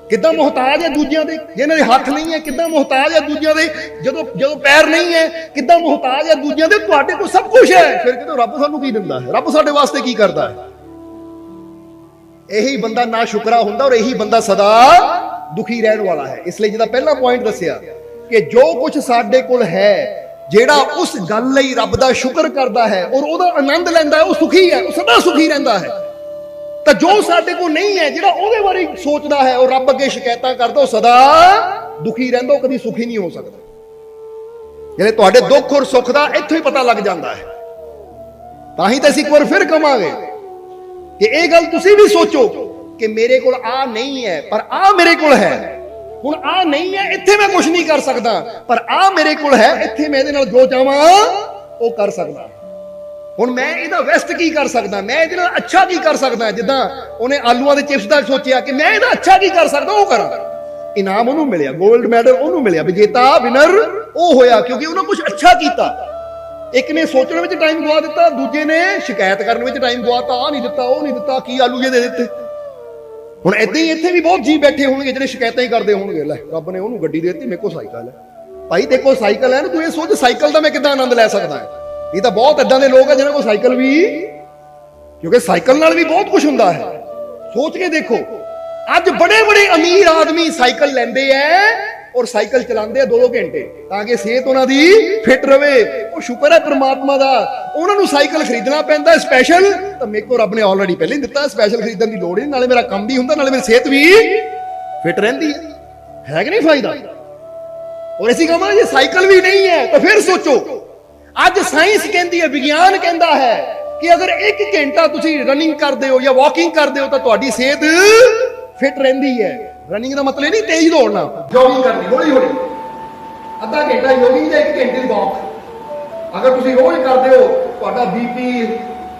ਕਿੱਦਾਂ ਮੁਹਤਾਜ ਹੈ ਦੂਜਿਆਂ ਦੇ, ਜਿਹਨਾਂ ਦੇ ਹੱਥ ਨਹੀਂ ਹੈ ਕਿੱਦਾਂ ਮੁਹਤਾਜ ਹੈ ਦੂਜਿਆਂ ਦੇ, ਜਦੋਂ ਪੈਰ ਨਹੀਂ ਹੈ ਕਿੱਦਾਂ ਮੁਹਤਾਜ ਹੈ ਦੂਜਿਆਂ ਦੇ। ਤੁਹਾਡੇ ਕੋਲ ਸਭ ਕੁਝ ਹੈ, ਫਿਰ ਕਿਤੇ ਰੱਬ ਸਾਨੂੰ ਕੀ ਦਿੰਦਾ ਹੈ, ਰੱਬ ਸਾਡੇ ਵਾਸਤੇ ਕੀ ਕਰਦਾ ਹੈ? ਇਹੀ ਬੰਦਾ ਨਾ ਸ਼ੁਕਰਾ ਹੁੰਦਾ ਔਰ ਇਹੀ ਬੰਦਾ ਸਦਾ ਦੁਖੀ ਰਹਿਣ ਵਾਲਾ ਹੈ। ਇਸ ਲਈ ਜਿਹਦਾ ਪਹਿਲਾ ਪੁਆਇੰਟ ਦੱਸਿਆ ਕਿ ਜੋ ਕੁਝ ਸਾਡੇ ਕੋਲ ਹੈ, ਜਿਹੜਾ ਉਸ ਗੱਲ ਲਈ ਰੱਬ ਦਾ ਸ਼ੁਕਰ ਕਰਦਾ ਹੈ ਔਰ ਉਹਦਾ ਆਨੰਦ ਲੈਂਦਾ ਹੈ, ਉਹ ਸੁਖੀ ਹੈ, ਉਹ ਸਦਾ ਸੁਖੀ ਰਹਿੰਦਾ ਹੈ। ਤਾਂ ਜੋ ਸਾਡੇ ਕੋਲ ਨਹੀਂ ਹੈ, ਜਿਹੜਾ ਉਹਦੇ ਬਾਰੇ ਸੋਚਦਾ ਹੈ ਉਹ ਰੱਬ ਅੱਗੇ ਸ਼ਿਕਾਇਤਾਂ ਕਰਦਾ, ਉਹ ਸਦਾ ਦੁਖੀ ਰਹਿੰਦਾ, ਉਹ ਕਦੀ ਸੁਖੀ ਨਹੀਂ ਹੋ ਸਕਦਾ। ਜਿਹੜੇ ਤੁਹਾਡੇ ਦੁੱਖ ਔਰ ਸੁੱਖ ਦਾ ਇੱਥੋਂ ਹੀ ਪਤਾ ਲੱਗ ਜਾਂਦਾ ਹੈ। ਤਾਂ ਹੀ ਤਾਂ ਅਸੀਂ ਇੱਕ ਵਾਰ ਫਿਰ ਕਹਾਂਗੇ ਕਿ ਇਹ ਗੱਲ ਤੁਸੀਂ ਵੀ ਸੋਚੋ ਕਿ ਮੇਰੇ ਕੋਲ ਆ ਨਹੀਂ ਹੈ ਪਰ ਆ ਮੇਰੇ ਕੋਲ ਹੈ। ਹੁਣ ਆ ਨਹੀਂ ਹੈ, ਇੱਥੇ ਮੈਂ ਕੁਝ ਨਹੀਂ ਕਰ ਸਕਦਾ, ਪਰ ਆ ਮੇਰੇ ਕੋਲ ਹੈ, ਇੱਥੇ ਮੈਂ ਇਹਦੇ ਨਾਲ ਜੋ ਚਾਹਾਂ ਉਹ ਕਰ ਸਕਦਾ। ਹੁਣ ਮੈਂ ਇਹਦਾ ਵੈਸਟ ਕੀ ਕਰ ਸਕਦਾ, ਮੈਂ ਇਹਦੇ ਨਾਲ ਅੱਛਾ ਕੀ ਕਰ ਸਕਦਾ। ਜਿੱਦਾਂ ਉਹਨੇ ਆਲੂਆਂ ਦੇ ਚਿਪਸ ਦਾ ਸੋਚਿਆ ਕਿ ਮੈਂ ਇਹਦਾ ਅੱਛਾ ਕੀ ਕਰ ਸਕਦਾ, ਉਹ ਕਰਾਂ। ਇਨਾਮ ਉਹਨੂੰ ਮਿਲਿਆ, 골ਡ ਮੈਡਲ ਉਹਨੂੰ ਮਿਲਿਆ, ਵਿਜੇਤਾ ਵਿਨਰ ਉਹ ਹੋਇਆ, ਕਿਉਂਕਿ ਉਹਨੇ ਕੁਝ ਅੱਛਾ ਕੀਤਾ। ਇੱਕ ਨੇ ਸੋਚਣ ਵਿੱਚ ਟਾਈਮ ਗਵਾ ਦਿੱਤਾ, ਦੂਜੇ ਨੇ ਸ਼ਿਕਾਇਤ ਕਰਨ ਵਿੱਚ ਟਾਈਮ ਗਵਾਤਾ, ਆ ਨਹੀਂ ਦਿੱਤਾ, ਉਹ ਨਹੀਂ ਦਿੱਤਾ, ਕੀ ਆਲੂ ਜੇ ਦੇ ਦਿੱਤੇ। ਹੁਣ ਏਦਾਂ ਹੀ ਇੱਥੇ ਵੀ ਬਹੁਤ ਜੀ ਬੈਠੇ ਹੋਣਗੇ ਜਿਹੜੇ ਸ਼ਿਕਾਇਤਾਂ ਹੀ ਕਰਦੇ ਹੋਣਗੇ, ਲੈ ਰੱਬ ਨੇ ਉਹਨੂੰ ਗੱਡੀ ਦੇ ਦਿੱਤੀ, ਮੇਰੇ ਕੋਲ ਸਾਈਕਲ ਹੈ। ਭਾਈ ਦੇਖੋ ਸਾਈਕਲ ਹੈ ਨਾ, ਤੂੰ ਇਹ ਸੋਚ ਸਾਈਕਲ ਦਾ ਮੈਂ ਕਿੱਦਾਂ ਆਨੰਦ ਲੈ ਸਕਦਾ ਹੈ। ਇਹ ਤਾਂ ਬਹੁਤ ਏਦਾਂ ਦੇ ਲੋਕ ਆ ਜਿਹਨਾਂ ਕੋਲ ਸਾਈਕਲ ਵੀ, ਕਿਉਂਕਿ ਸਾਈਕਲ ਨਾਲ ਵੀ ਬਹੁਤ ਕੁਝ ਹੁੰਦਾ ਹੈ। ਸੋਚ ਕੇ ਦੇਖੋ, ਅੱਜ ਬੜੇ ਅਮੀਰ ਆਦਮੀ ਸਾਈਕਲ ਲੈਂਦੇ ਐ ਔਰ ਸਾਈਕਲ ਚਲਾਉਂਦੇ ਆ 2-2 ਘੰਟੇ ਤਾਂ ਕਿ ਸਿਹਤ ਉਹਨਾਂ ਦੀ ਫਿੱਟ ਰਵੇ। ਉਹ ਸ਼ੁਕਰ ਹੈ ਪ੍ਰਮਾਤਮਾ ਦਾ, ਉਹਨਾਂ ਨੂੰ ਸਾਈਕਲ ਖਰੀਦਣਾ ਪੈਂਦਾ ਸਪੈਸ਼ਲ, ਤਾਂ ਮੇਰੇ ਕੋਲ ਰੱਬ ਨੇ ਆਲਰੇਡੀ ਪਹਿਲਾਂ ਹੀ ਦਿੱਤਾ, ਸਪੈਸ਼ਲ ਖਰੀਦਣ ਦੀ ਲੋੜ ਹੀ ਨਹੀਂ। ਨਾਲੇ ਮੇਰਾ ਕੰਮ ਵੀ ਹੁੰਦਾ, ਨਾਲੇ ਮੇਰੀ ਸਿਹਤ ਵੀ ਫਿੱਟ ਰਹਿੰਦੀ ਹੈ ਕਿ ਨਹੀਂ ਫਾਇਦਾ। ਔਰ ਅਸੀਂ ਕਹਾਂਗੇ ਜੇ ਸਾਈਕਲ ਵੀ ਨਹੀਂ ਹੈ ਤਾਂ ਫਿਰ ਸੋਚੋ, ਅੱਜ ਸਾਇੰਸ ਕਹਿੰਦੀ ਹੈ, ਵਿਗਿਆਨ ਕਹਿੰਦਾ ਹੈ ਕਿ ਅਗਰ 1 ਘੰਟਾ ਤੁਸੀਂ ਰਨਿੰਗ ਕਰਦੇ ਹੋ ਜਾਂ ਵਾਕਿੰਗ ਕਰਦੇ ਹੋ ਤਾਂ ਤੁਹਾਡੀ ਸਿਹਤ ਫਿੱਟ ਰਹਿੰਦੀ ਹੈ। ਰਨਿੰਗ ਦਾ ਮਤਲਬ ਨਹੀਂ ਤੇਜ਼ ਦੌੜਨਾ, ਜੋਗਿੰਗ ਕਰਨੀ ਹੌਲੀ ਹੌਲੀ, ਅੱਧਾ ਘੰਟਾ ਜੋਗਿੰਗ ਜਾਂ 1 ਘੰਟੇ ਦੀ ਵਾਕ ਅਗਰ ਤੁਸੀਂ ਰੋਜ਼ ਕਰਦੇ ਹੋ, ਤੁਹਾਡਾ ਬੀਪੀ,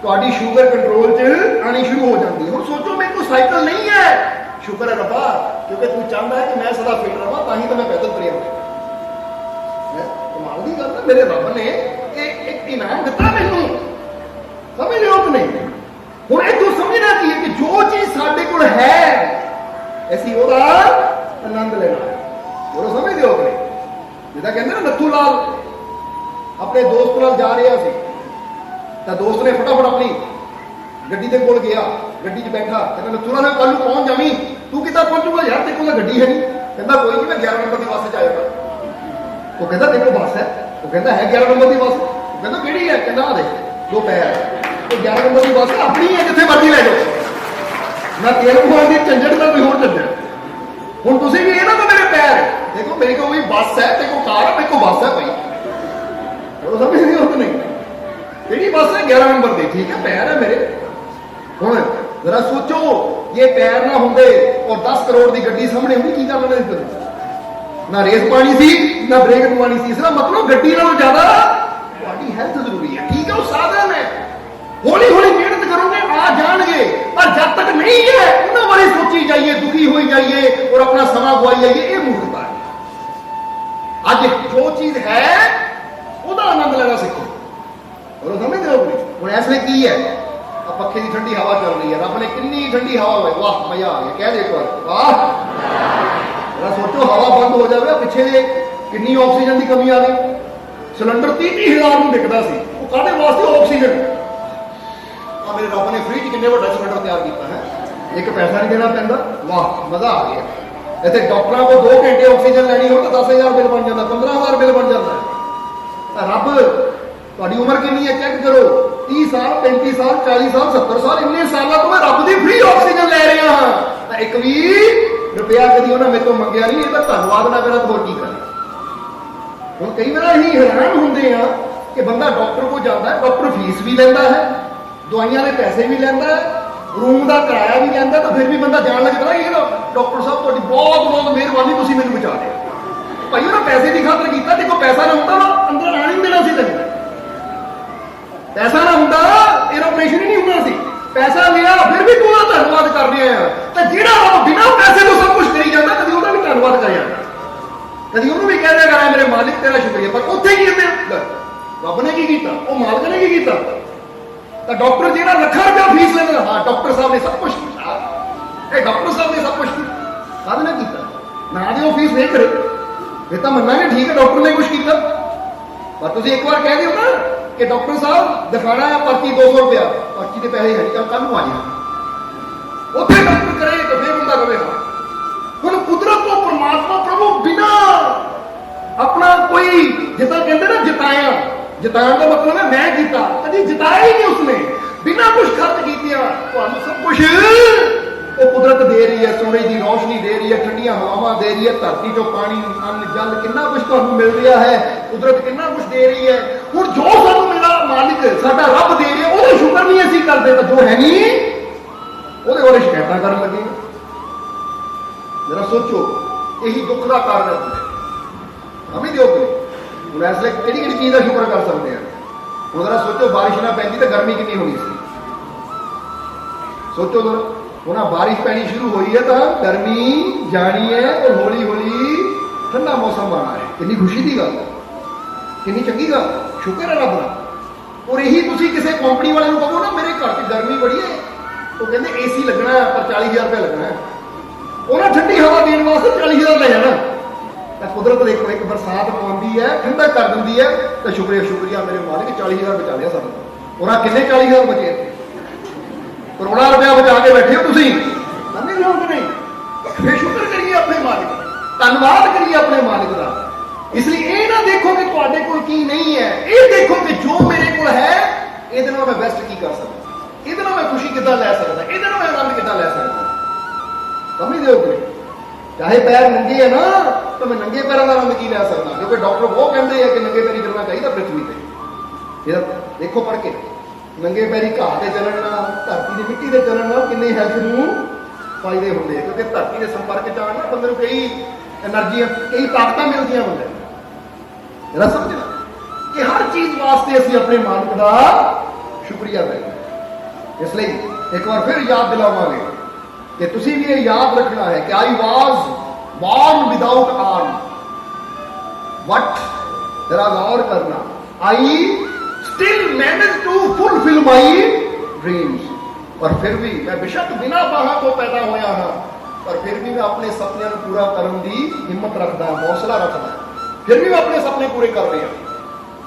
ਤੁਹਾਡੀ ਸ਼ੂਗਰ ਕੰਟਰੋਲ 'ਚ ਆਣੀ ਸ਼ੁਰੂ ਹੋ ਜਾਂਦੀ ਹੈ। ਹੁਣ ਸੋਚੋ ਮੇਰੇ ਕੋਲ ਸਾਈਕਲ ਨਹੀਂ ਹੈ, ਸ਼ੁਕਰ ਹੈ ਰੱਬਾ, ਕਿਉਂਕਿ ਤੂੰ ਚਾਹੁੰਦਾ ਹੈ ਕਿ ਮੈਂ ਸਦਾ ਫਿੱਟ ਰਹਾਂ, ਤਾਂ ਹੀ ਤਾਂ ਮੈਂ ਪੈਦਲ ਤੁਰਿਆ। ਕਮਾਲ ਦੀ ਗੱਲ ਹੈ, ਮੇਰੇ ਰੱਬ ਨੇ ਇਹ ਇੱਕ ਇਨਾਮ ਦਿੱਤਾ ਮੈਨੂੰ, ਸਮਝ ਲਿਓ ਕਿ ਨਹੀਂ। ਹੁਣ ਇਹ ਤੂੰ ਸਮਝਣਾ ਕੀ ਹੈ ਕਿ ਜੋ ਚੀਜ਼ ਸਾਡੇ ਕੋਲ ਹੈ ਅਸੀਂ ਉਹਦਾ ਆਨੰਦ ਲੈਣਾ। ਉਹ ਸਮਝਦੇ ਹੋ ਕਿ ਨਹੀਂ। ਜਿੱਦਾਂ ਕਹਿੰਦੇ ਨਾ ਨੱਥੂ ਲਾਲ ਆਪਣੇ ਦੋਸਤ ਨਾਲ ਜਾ ਰਿਹਾ ਸੀ, ਤਾਂ ਦੋਸਤ ਨੇ ਫਟਾਫਟ ਆਪਣੀ ਗੱਡੀ ਦੇ ਕੋਲ ਗਿਆ, ਗੱਡੀ 'ਚ ਬੈਠਾ, ਕਹਿੰਦਾ ਨੱਥੂ ਲਾਲ ਕੱਲ ਨੂੰ ਪਹੁੰਚ ਜਾਵੀਂ। ਤੂੰ ਕਿੱਦਾਂ ਪਹੁੰਚੂਗਾ ਯਾਰ, ਤੇਰੇ ਕੋਲ ਗੱਡੀ ਹੈ ਨਹੀਂ। ਕਹਿੰਦਾ ਕੋਈ ਨਹੀਂ, ਮੈਂ 11 ਨੰਬਰ ਦੀ ਬੱਸ 'ਚ ਆਏਗਾ। ਉਹ ਕਹਿੰਦਾ ਦੇਖੋ ਬੱਸ ਹੈ, ਉਹ ਕਹਿੰਦਾ ਹੈ 11 ਨੰਬਰ ਦੀ ਬੱਸ। ਉਹ ਕਹਿੰਦਾ ਕਿਹੜੀ ਹੈ? ਕਹਿੰਦਾ ਆ ਦੇ 2 ਪੈਰ। ਉਹ 11 ਨੰਬਰ ਦੀ ਬੱਸ ਆਪਣੀ ਹੈ, ਜਿੱਥੇ ਮਰਜ਼ੀ ਲੈ ਜਾਓ, ਨਾ ਤੇਲ ਪਵਾਉਣ ਦੀ ਝੰਜਟ ਨਾ ਕੋਈ ਹੋਰ ਝੰਜਟ। ਹੁਣ ਤੁਸੀਂ ਵੀ ਇਹ ਨਾ ਤਾਂ ਮੇਰੇ ਪੈਰ ਦੇਖੋ, ਮੇਰੇ ਕੋਲ ਵੀ ਬੱਸ ਹੈ, ਤੇ ਕੋਈ ਕਾਰ ਹੈ, ਮੇਰੇ ਕੋਲ ਬੱਸ ਹੈ ਭਾਈ, ਉਹ ਸਮਝ ਨਹੀਂ ਉਹ ਨਹੀਂ ਕਿਹੜੀ ਬੱਸ ਹੈ? 11 ਨੰਬਰ ਦੀ। ਠੀਕ ਹੈ, ਪੈਰ ਹੈ ਮੇਰੇ। ਹੁਣ जरा सोचो, ये पैर ना होंगे और 10 करोड़ की गड्डी सामने होंगी, की कर लेना? ना रेस पानी सी, ना ब्रेक दवानी सी। इसका मतलब गड्डी नालों ज्यादा तुम्हारी हेल्थ जरूरी है। ठीक है, वो साधन है, हौली हौली मेहनत करोगे आ जाएंगे, पर जब तक नहीं है उन्होंने बारे सोची जाइए, दुखी हो जाइए और अपना समय गवाई जाइए, ये मूर्खता है। आज जो चीज है उसका आनंद लेना सीखो। और समझते हो हम इसलिए की है, पखे की ठंडी हवा चल रही है, रब ने कितनी ठंडी हवा है, वाह मजा आ गया। कह दे एक बार वाह। सोचो हवा बंद हो जाए, पिछले कितनी ऑक्सीजन की कमी आ गई। सिलेंडर 30,000 में बिकता सी, वो काहदे वास्ते ऑक्सीजन। मेरे रब ने फ्री कितने बड़ा सिलेंडर तैयार किया है, एक पैसा नहीं देना पैंदा, वाह मजा आ गया। इतने डॉक्टरों को 2 घंटे ऑक्सीजन लैनी हो तो 10,000 बिल बन जाता, 15,000 बिल बन जाता है। रब ਤੁਹਾਡੀ ਉਮਰ ਕਿੰਨੀ ਹੈ ਚੈੱਕ ਕਰੋ, 30 ਸਾਲ 35 ਸਾਲ 40 ਸਾਲ 70 ਸਾਲ, ਇੰਨੇ ਸਾਲਾਂ ਤੋਂ ਮੈਂ ਰੱਬ ਦੀ ਫ੍ਰੀ ਆਕਸੀਜਨ ਲੈ ਰਿਹਾ ਹਾਂ, ਤਾਂ ਇੱਕ ਵੀ ਰੁਪਿਆ ਕਦੀ ਉਹਨਾਂ ਮੇਰੇ ਤੋਂ ਮੰਗਿਆ ਨਹੀਂ। ਇਹਦਾ ਧੰਨਵਾਦ ਨਾ ਕਰਾਂ ਤਾਂ ਹੋਰ ਕੀ ਕਰਾਂ। ਹੁਣ ਕਈ ਵਾਰ ਅਸੀਂ ਹੈਰਾਨ ਹੁੰਦੇ ਆ ਕਿ ਬੰਦਾ ਡਾਕਟਰ ਕੋਲ ਜਾਂਦਾ ਹੈ, ਡਾਕਟਰ ਫੀਸ ਵੀ ਲੈਂਦਾ ਹੈ, ਦਵਾਈਆਂ ਦੇ ਪੈਸੇ ਵੀ ਲੈਂਦਾ ਹੈ, ਰੂਮ ਦਾ ਕਿਰਾਇਆ ਵੀ ਲੈਂਦਾ, ਤਾਂ ਫਿਰ ਵੀ ਬੰਦਾ ਜਾਣ ਲੱਗਦਾ ਇਹ ਡਾਕਟਰ ਸਾਹਿਬ ਤੁਹਾਡੀ ਬਹੁਤ ਬਹੁਤ ਮਿਹਰਬਾਨੀ, ਤੁਸੀਂ ਮੈਨੂੰ ਬਚਾ ਲਿਆ। ਭਾਈ ਉਹਨਾਂ ਪੈਸੇ ਦੀ ਖਾਤਰ ਕੀਤਾ, ਦੇਖੋ ਪੈਸਾ ਨਾ ਹੁੰਦਾ ਨਾ ਅੰਦਰ ਆਣ ਹੀ ਦੇਣਾ ਸੀ ਤੈਨੂੰ। पैसा ना होंदा ये ऑपरेशन ही नहीं होना सी। पैसा लिया फिर भी तू धन्यवाद कर रहे हैं, तो जेड़ा रब बिना पैसे तो सब कुछ करी जाता, कभी ਉਹਦਾ भी धन्यवाद कर जाता, कभी ਉਹਨੂੰ भी कह दिया मेरे मालिक तेरा शुक्रिया। पर ਉੱਥੇ ਕੀ ਕਹਿੰਦੇ रब ने की किया, वो मालिक ने की किया। तो डॉक्टर जेड़ा ਲੱਖਾਂ रुपया फीस लेंदा, हाँ डॉक्टर साहब ने सब कुछ किया, ये डॉक्टर साहब ने सब कुछ किया, काहदे नाल कीता? ना दे फीस नहीं करे फिर तो मन्नांगे ठीक है डॉक्टर ने कुछ किया। पर तुसीं एक बार कह दिओ ना कि डॉक्टर साहब दिखाना है पर्ची 200 रुपया, पर्ची के पैसे है कल को आ जाए, उत्थे डॉक्टर करे तो फिर बंदा कहे हाँ। हुण कुदरत तो परमात्मा प्रभु बिना अपना कोई जितना कहते ना जिताया, जिताने का मतलब है मैं जीता, कभी जिताया ही नहीं उसने, बिना कुछ खर्च किया तुहानूं सब कुछ वो कुदरत दे रही है। सूरज की रोशनी दे रही है, ठंडिया हवावां दे रही है, धरती चो पानी अन्न जल कितना कुछ तुहानूं मिल रहा है, कुदरत कितना कुछ दे रही है। हुण जो सानूं मेरा मालिक साडा रब दे रहा है ਉਹਦਾ शुक्र नहीं असीं करदे, तो जो है नहीं ਉਹਦੇ ਬਾਰੇ शिकायतां करन लगे। जरा सोचो, यही दुख का कारण है कुछ हमें दिओ कि हुण इसलिए किहड़ी किहड़ी चीज़ का शुक्र कर सकते हैं। हुण जरा सोचो, बारिश ना पैंदी तो गर्मी कितनी होनी सी, सोचो जरा। ਹੁਣ बारिश पैनी शुरू हुई है तो गर्मी जानी है और हौली हौली ठंडा मौसम आना है, कितनी खुशी की गल, कितनी चंगी गल, शुक्र है रब का। और यही तुसीं किसी कंपनी वाले को कहो ना मेरे घर च गर्मी बड़ी है, तो कहते AC लगना है पर 40,000 रुपया लगना है, उन्हें ठंडी हवा देने वास्ते 40,000 ले जाना। तो कुदरत देखो एक बरसात पौंदी है, ठंडा कर देंदी है, तो शुक्रिया मेरे मालिक 40,000 बचा लिया सानूं। उन्हें कितने 40,000 बचे, करोड़ों रुपया बचा के बैठे हो तुसीं, समझ लो कि नहीं? फिर शुक्र करिए अपने मालिक का, धन्यवाद करिए अपने मालिक का। इसलिए ये ना देखो कि तुहाडे कोल की नहीं है, ये देखो कि जो मेरे कोल है ਇਹਦੇ ਨਾਲ मैं बेस्ट की कर सकता, ਇਹਦੇ ਨਾਲ मैं खुशी कितना लै सकता, ਇਹਦੇ ਨਾਲ मैं आनंद कितना लै सकता। समझ दो कि चाहे पैर नंगे है ना तो मैं नंगे पैरों का आनंद की लै सकता, क्योंकि डॉक्टर वो कहते हैं कि नंगे पैरी करना चाहिए पृथ्वी पर। देखो पढ़ के नंगे पैरी घाह से चलना, धरती की मिट्टी से चलना किन्ने हेल्थ नूं फायदे होंगे, क्योंकि धरती के संपर्क च आना बंदे नूं कई एनर्जी कई ताकत मिलती बंदे। जरा समझना कि हर चीज वास्ते असीं अपने मालिक का शुक्रिया करें। इसलिए एक बार फिर याद दिलावांगे कि तुसीं भी ये याद रखना है कि I was born without arm, but जरा गौर करना, I still manage to fulfil my dreams, और फिर भी मैं बेशक बिना बाहां तो पैदा होया हाँ, पर फिर भी मैं अपने सपनों को पूरा करने की हिम्मत रखता, हौसला रखता, फिर भी मैं अपने सपने पूरे कर रहा।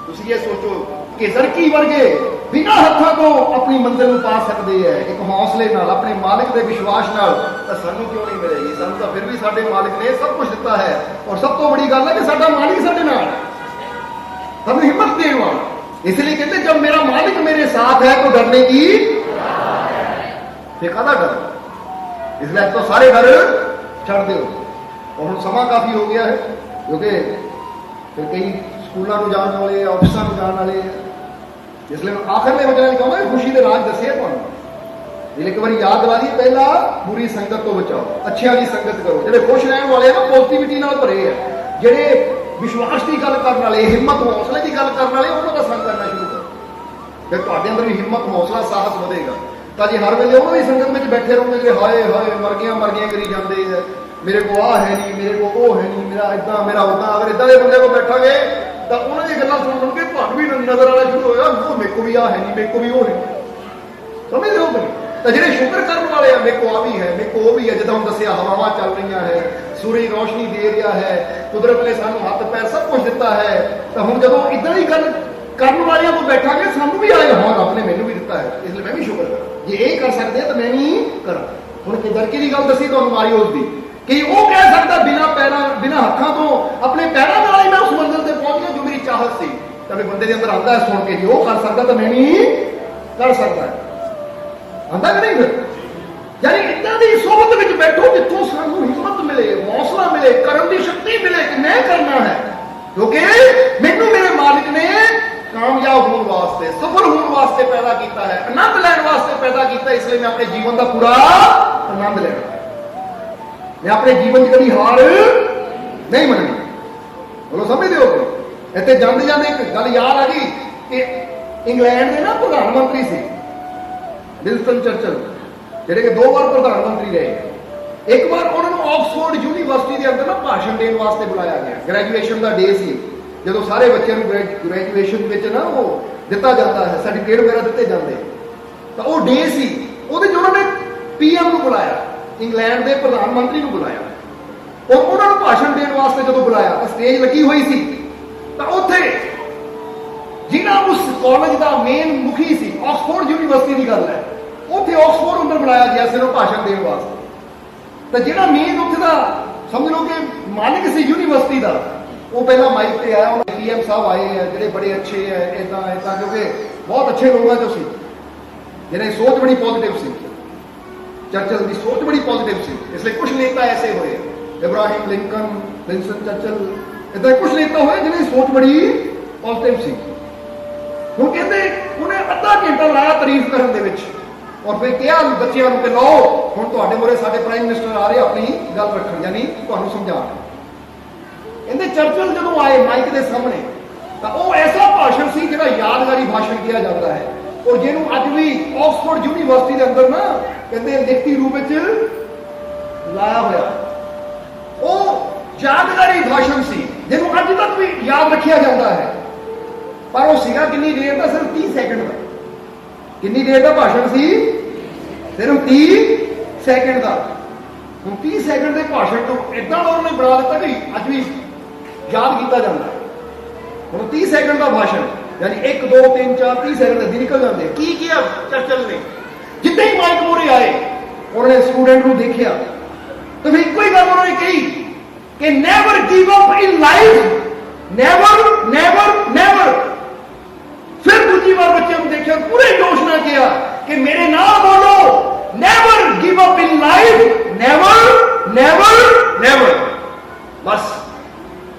तुम ये सोचो कि जरकी वर्गे बिना हत्थों को अपनी मंजिल में पा सकते हैं एक हौसले नाल, अपने मालिक के विश्वास नाल, तो सानू क्यों नहीं मिलेगी? सानू तो फिर भी साडे मालिक ने सब कुछ दिता है, और सब तो बड़ी गल है कि साडा मालिक साडे नाल है। ਸਾਨੂੰ ਹਿੰਮਤ ਦੇਣ ਵਾਲਾ। इसलिए कहते जब मेरा मालिक मेरे साथ है तो डरने की काहदा डर। इसलिए तो सारे डर छड़ दो। और हम समा काफी हो गया है क्योंकि फिर कई स्कूलों को जाने वाले ऑफिसों को जाने वाले। इसलिए मैं आखिरले वचन कहूँगा खुशी के राज दसे तुहानू। एक बार याद दिला दी, पहला बुरी संगत तो बचाओ, अच्छिया की संगत करो। जो खुश रहने वाले ना पॉजिटिविटी नाल भरे है, जेडे विश्वास की गल करने वाले, हिम्मत हौसले की गल करने वाले, उन्होंने संग करना शुरू करो। फिर तुहाडे अंदर भी हिम्मत हौसला साहस बढ़ेगा। तो जे हर वेले उन्होंने संगत में बैठे रहोगे कि हाय हाय मर गया करी जाते हैं, मेरे को आ है नहीं, मेरे को वो है नहीं, मेरा इदा मेरा उदा। अगर इदा के बंदे को बैठांगे तो उन्होंने गल्लां सुन सुन के तुहानू भी नजर आना शुरू होगा, वो मेरे को भी आ है नहीं, मेरे को भी वो नहीं। समझ रहे हो कि तो जो शुक्र करने वाले हैं, मेरे को आ भी है, मेरे को वो भी है। जिदा हम दसिया हवावां चल रही है, सूरज रोशनी दे रहा है, कुदरत ने सानू हाथ पैर सब कुछ दिता है। तो हम जो इदा ही गल करने वाले को बैठांगे सानू भी आएगा, हाँ रब ने मैनू भी दिता है, इसलिए मैं भी शुक्र करा। जे ये कर सकते तो मैं भी करा। हुण किधर की गल दसी तुहानू मारियोस दी कि वो कह सकता बिना पैरों बिना हत्थों तो अपने पैरों नाल ही मैं उस मंजिल से पहुंच गया जो मेरी चाहत सी। तो बंदे के अंदर आता है सुन के, जी वो कर सकता तो मैं भी कर सकता है। आंदा कि नहीं? फिर यानी इतना की सोबत में बैठो जितों सानू हिम्मत मिले, हौसला मिले, करने की शक्ति मिले कि मैं करना है, क्योंकि मैनू मेरे मालिक ने कामयाब होने वास्ते, सफल होने वास्ते पैदा किया है, आनंद लैने वास्ते पैदा किया। इसलिए मैं अपने जीवन का पूरा आनंद लेना, मैं अपने जीवन की कभी हार नहीं मननी। बोलो समझते हो? इतने जाते जाते एक गल याद आ गई कि इंग्लैंड के ना प्रधानमंत्री से विंस्टन चर्चिल, ਜਿਹੜੇ कि 2 बार प्रधानमंत्री रहे। एक बार उन्होंने ऑक्सफोर्ड यूनिवर्सिटी के अंदर ना भाषण देने वास्ते बुलाया गया। ग्रैजुएशन का डे सी, जो सारे बच्चों को ग्रैजुएशन में ना वो दिता जाता है, सर्टिफिकेट वगैरह दिते जाते, तो वो डे सी, उन्होंने PM को बुलाया, इंग्लैंड के प्रधानमंत्री को बुलाया और उन्होंने भाषण देने वास्ते जो बुलाया तो स्टेज लगी हुई सी। तो उत्थे जिन्हें उस कॉलेज का मेन मुखी सी, ऑक्सफोर्ड यूनिवर्सिटी की गल है, उत्थे ऑक्सफोर्ड अंदर बुलाया गया सिर्फ भाषण देने वास्ते। तो जो मेन उत्थे का समझ लो कि मालिक सी यूनिवर्सिटी का, वो पहला माइक पे आया, PM साहब आए हैं जोड़े बड़े अच्छे है, इदा इदा, क्योंकि बहुत अच्छे लोग हैं जो सी, जिन्हें सोच बड़ी पॉजिटिव सी, चर्चिल की सोच बड़ी पॉजिटिव सी। इसलिए कुछ नेता ऐसे हुए, इब्राहिम लिंकन, विंस्टन चर्चिल, इदा कुछ नेता हुए जिन्हें सोच बड़ी पॉजिटिव सी। वो कहते उन्हें अद्धा घंटा लाया तारीफ करने के, और फिर क्या बच्चों को लो हम तुहाडे मोरे साडे प्राइम मिनिस्टर आ रहे अपनी गल रखण, यानी तुहानू समझाण। कहते चर्चिल जो आए माइक के सामने, तो वो ऐसा भाषण सी जिहड़ा यादगारी भाषण किया जाता है, और जिन्हों अज भी ऑक्सफोर्ड यूनिवर्सिटी के अंदर ना कहते लिखती रूप में लाया हुआ, वो यादगारी भाषण सी जिन्हों अज तक भी याद रखा जाता है। पर वो सीगा कितनी देर का? सिर्फ 30 सेकंड का। कितनी देर का भाषण सी? सिर्फ 30 सेकंड का। हम 30 सेकंड के भाषण को इतना उन्होंने बना दिता कि अज भी याद किया जाता है। हम 30 सेकंड का भाषण, यानी 1 2 3 4 30 सेकंड निकल जाते। की किया चर्चिल ने? जितने ही माइक मोरे आए उन्होंने स्टूडेंट को देखा, तो फिर कोई गल उन्होंने कही कि never give up in life, never never never. फिर दूसरी बार बच्चे को देखा, पूरे जोश ना किया कि मेरे नाम बोलो, never give up in life, never never never. बस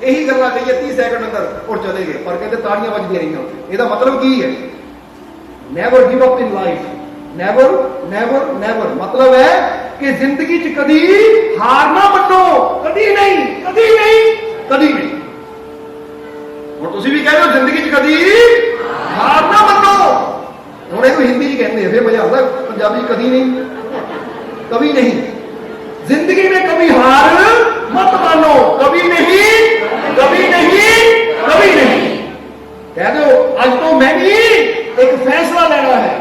यही गल्लां कही 30 सेकंड अंदर और चले गए। पर कहते ताड़ियां बजदी रहियां। ਇਹਦਾ मतलब की है? Never give up in life, never never never मतलब है कि जिंदगी च कदी हार ना मनो, कदी नहीं कदी नहीं कदी नहीं। और तुसी भी कह रहे हो जिंदगी च कदी हार ना मनो। हुण इहनूं हिंदी च कहंदे फिर मजा आता, पंजाबी कदी नहीं कभी नहीं। जिंदगी में कभी हार मत मानो, कभी नहीं कभी नहीं कभी नहीं। कह दो आज तो मैं भी एक फैसला लेना है,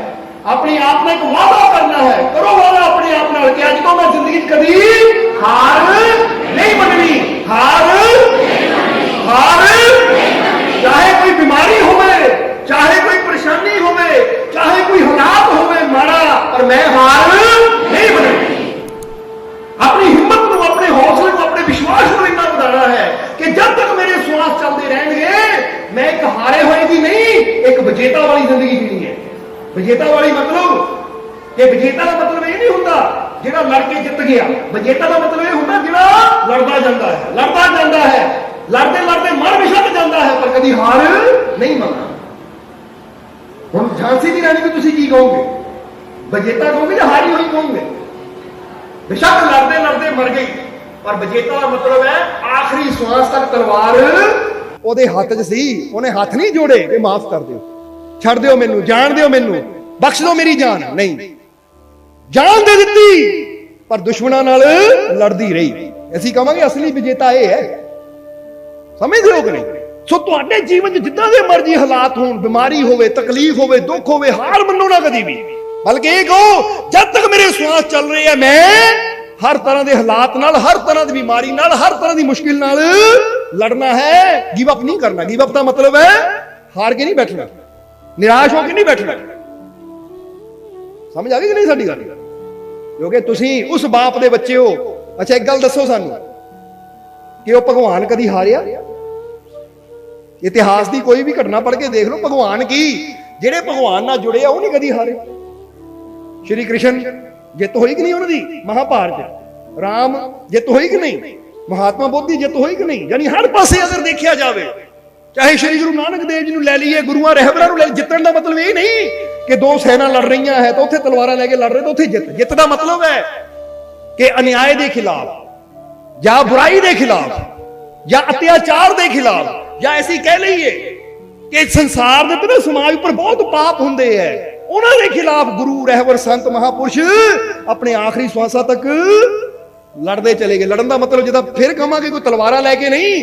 अपने आप में एक वादा करना है। करो वादा अपने आप नाल कि आज तो मैं जिंदगी कभी हार नहीं मननी। हार हार, चाहे कोई बीमारी होवे, चाहे कोई परेशानी होवे, चाहे कोई हालात होवे माड़ा, पर मैं हार नहीं मननी। अपनी हिम्मत को, अपने हौसले को, अपने विश्वास को इतना बढ़ाना है कि जब तक मेरे श्वास चलते रहेंगे मैं एक हारे एक विजेता वाली जिंदगी जीनी है। विजेता वाली मतलब कि विजेता का मतलब ये नहीं होता जिहड़ा लड़के जित गया। विजेता का मतलब ये होता जिहड़ा लड़दा जाता है, लड़दा जाता है, लड़ते लड़ते मर विछड़ जाता है, पर कभी हार नहीं मनता। हुण झांसी की रानी को तुसीं की कहोगे? विजेता कहोगे या हारी हुई कहोगे? बेशक लड़ते लड़ते मर गई, पर विजेता का मतलब है आखिरी श्वास तक तलवार ਉਹਦੇ ਹੱਥ 'ਚ ਸੀ। ਉਹਨੇ ਹੱਥ ਨਹੀਂ ਜੋੜੇ ਕਿ ਮਾਫ ਕਰ ਦਿਓ, ਛੱਡ ਦਿਓ ਮੈਨੂੰ, ਜਾਣ ਦਿਓ ਮੈਨੂੰ, ਬਖਸ਼ ਦਿਓ ਮੇਰੀ ਜਾਨ। ਨਹੀਂ, ਜਾਨ ਦੇ ਦਿੱਤੀ ਪਰ ਦੁਸ਼ਮਣਾਂ ਨਾਲ ਲੜਦੀ ਰਹੀ। ਅਸੀਂ ਕਹਾਂਗੇ ਅਸਲੀ ਵਿਜੇਤਾ ਇਹ ਹੈ। ਸਮਝਦੇ ਹੋ ਕਿ ਨਹੀਂ? ਸੋ ਤੁਹਾਡੇ ਜੀਵਨ 'ਚ ਜਿੱਦਾਂ ਦੇ ਮਰਜ਼ੀ ਹਾਲਾਤ ਹੋਣ, ਬਿਮਾਰੀ ਹੋਵੇ, ਤਕਲੀਫ ਹੋਵੇ, ਦੁੱਖ ਹੋਵੇ, ਹਾਰ ਮੰਨੋ ਨਾ ਕਦੀ ਵੀ, ਬਲਕਿ ਇਹ ਕਹੋ ਜਦ ਤੱਕ ਮੇਰੇ ਸਵਾਸ ਚੱਲ ਰਹੇ ਆ ਮੈਂ हर तरह के हालात नाल, हर तरह की बीमारी नाल, हर तरह की मुश्किल नाल लड़ना है। गिव अप नहीं करना। गिव अप का मतलब है हार के नहीं बैठना, निराश होकर नहीं बैठना। समझ आ गई कि नहीं साडी गल? क्योंकि तुसी उस बाप दे बच्चे हो। अच्छा एक गल दसो सानू कि वो भगवान कदी हारिया? इतिहास की कोई भी घटना पढ़ के देख लो, भगवान की जेड़े भगवान नाल जुड़े आ वो नहीं कदी हारे। श्री कृष्ण जित होई कि नहीं उन्होंने? महाभारत राम जित होई कि नहीं? महात्मा बुद्ध जित होई कि नहीं? यानी हर पासे अगर देखा जाए, चाहे श्री गुरु नानक देव जी ले लीए, गुरुआ रहबरां ले, जितण का मतलब ये नहीं कि दो सेना लड़ रही है तो उत्थे तलवारां लेके लड़ रहे तो उत्थे जित। जित का मतलब है कि अन्याय के खिलाफ या बुराई के खिलाफ या अत्याचार के खिलाफ, या ऐसी कह लीए कि संसार के ना समाज पर बहुत पाप होंदे है, उन्होंने खिलाफ गुरु रहबर संत महापुरुष अपने आखिरी श्वासा तक लड़ते चले गए। लड़न का मतलब जिदा फिर कहांगे कोई तलवारा लैके नहीं,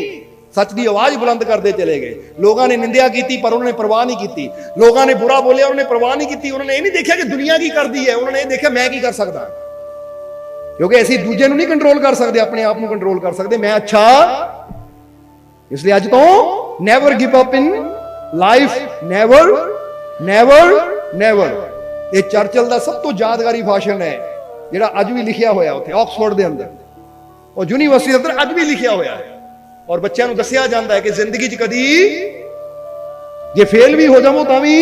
सच की आवाज बुलंद करते चले गए। लोगों ने निंदा की पर उन्होंने परवाह नहीं की, लोगों ने बुरा बोलिया उन्होंने परवाह नहीं की। उन्होंने ये नहीं देखा कि दुनिया की करती है, उन्होंने ये देखा मैं की कर सकता। क्योंकि असीं दूजे नहीं कंट्रोल कर सकते, अपने आप को कंट्रोल कर सकते मैं अच्छा। इसलिए अज तो never give up in life, never never never. ये चर्चिल का सब तो यादगारी भाषण है जिहड़ा अज भी लिखिया होया उत्थे ऑक्सफोर्ड के अंदर और यूनीवर्सिटी के अंदर अज भी लिखिया होया है। और बच्चों को दसिया जाता है कि जिंदगी च कदी जे फेल भी हो जाओ तो भी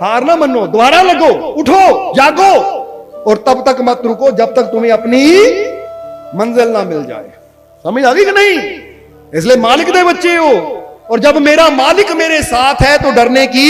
हार ना मनो, दोबारा लगो, उठो, जागो और तब तक मत रुको जब तक तुम्हें अपनी मंजिल ना मिल जाए। समझ आ गई कि नहीं? इसलिए मालिक दे बच्चे हो, और जब मेरा मालिक मेरे साथ है तो डरने की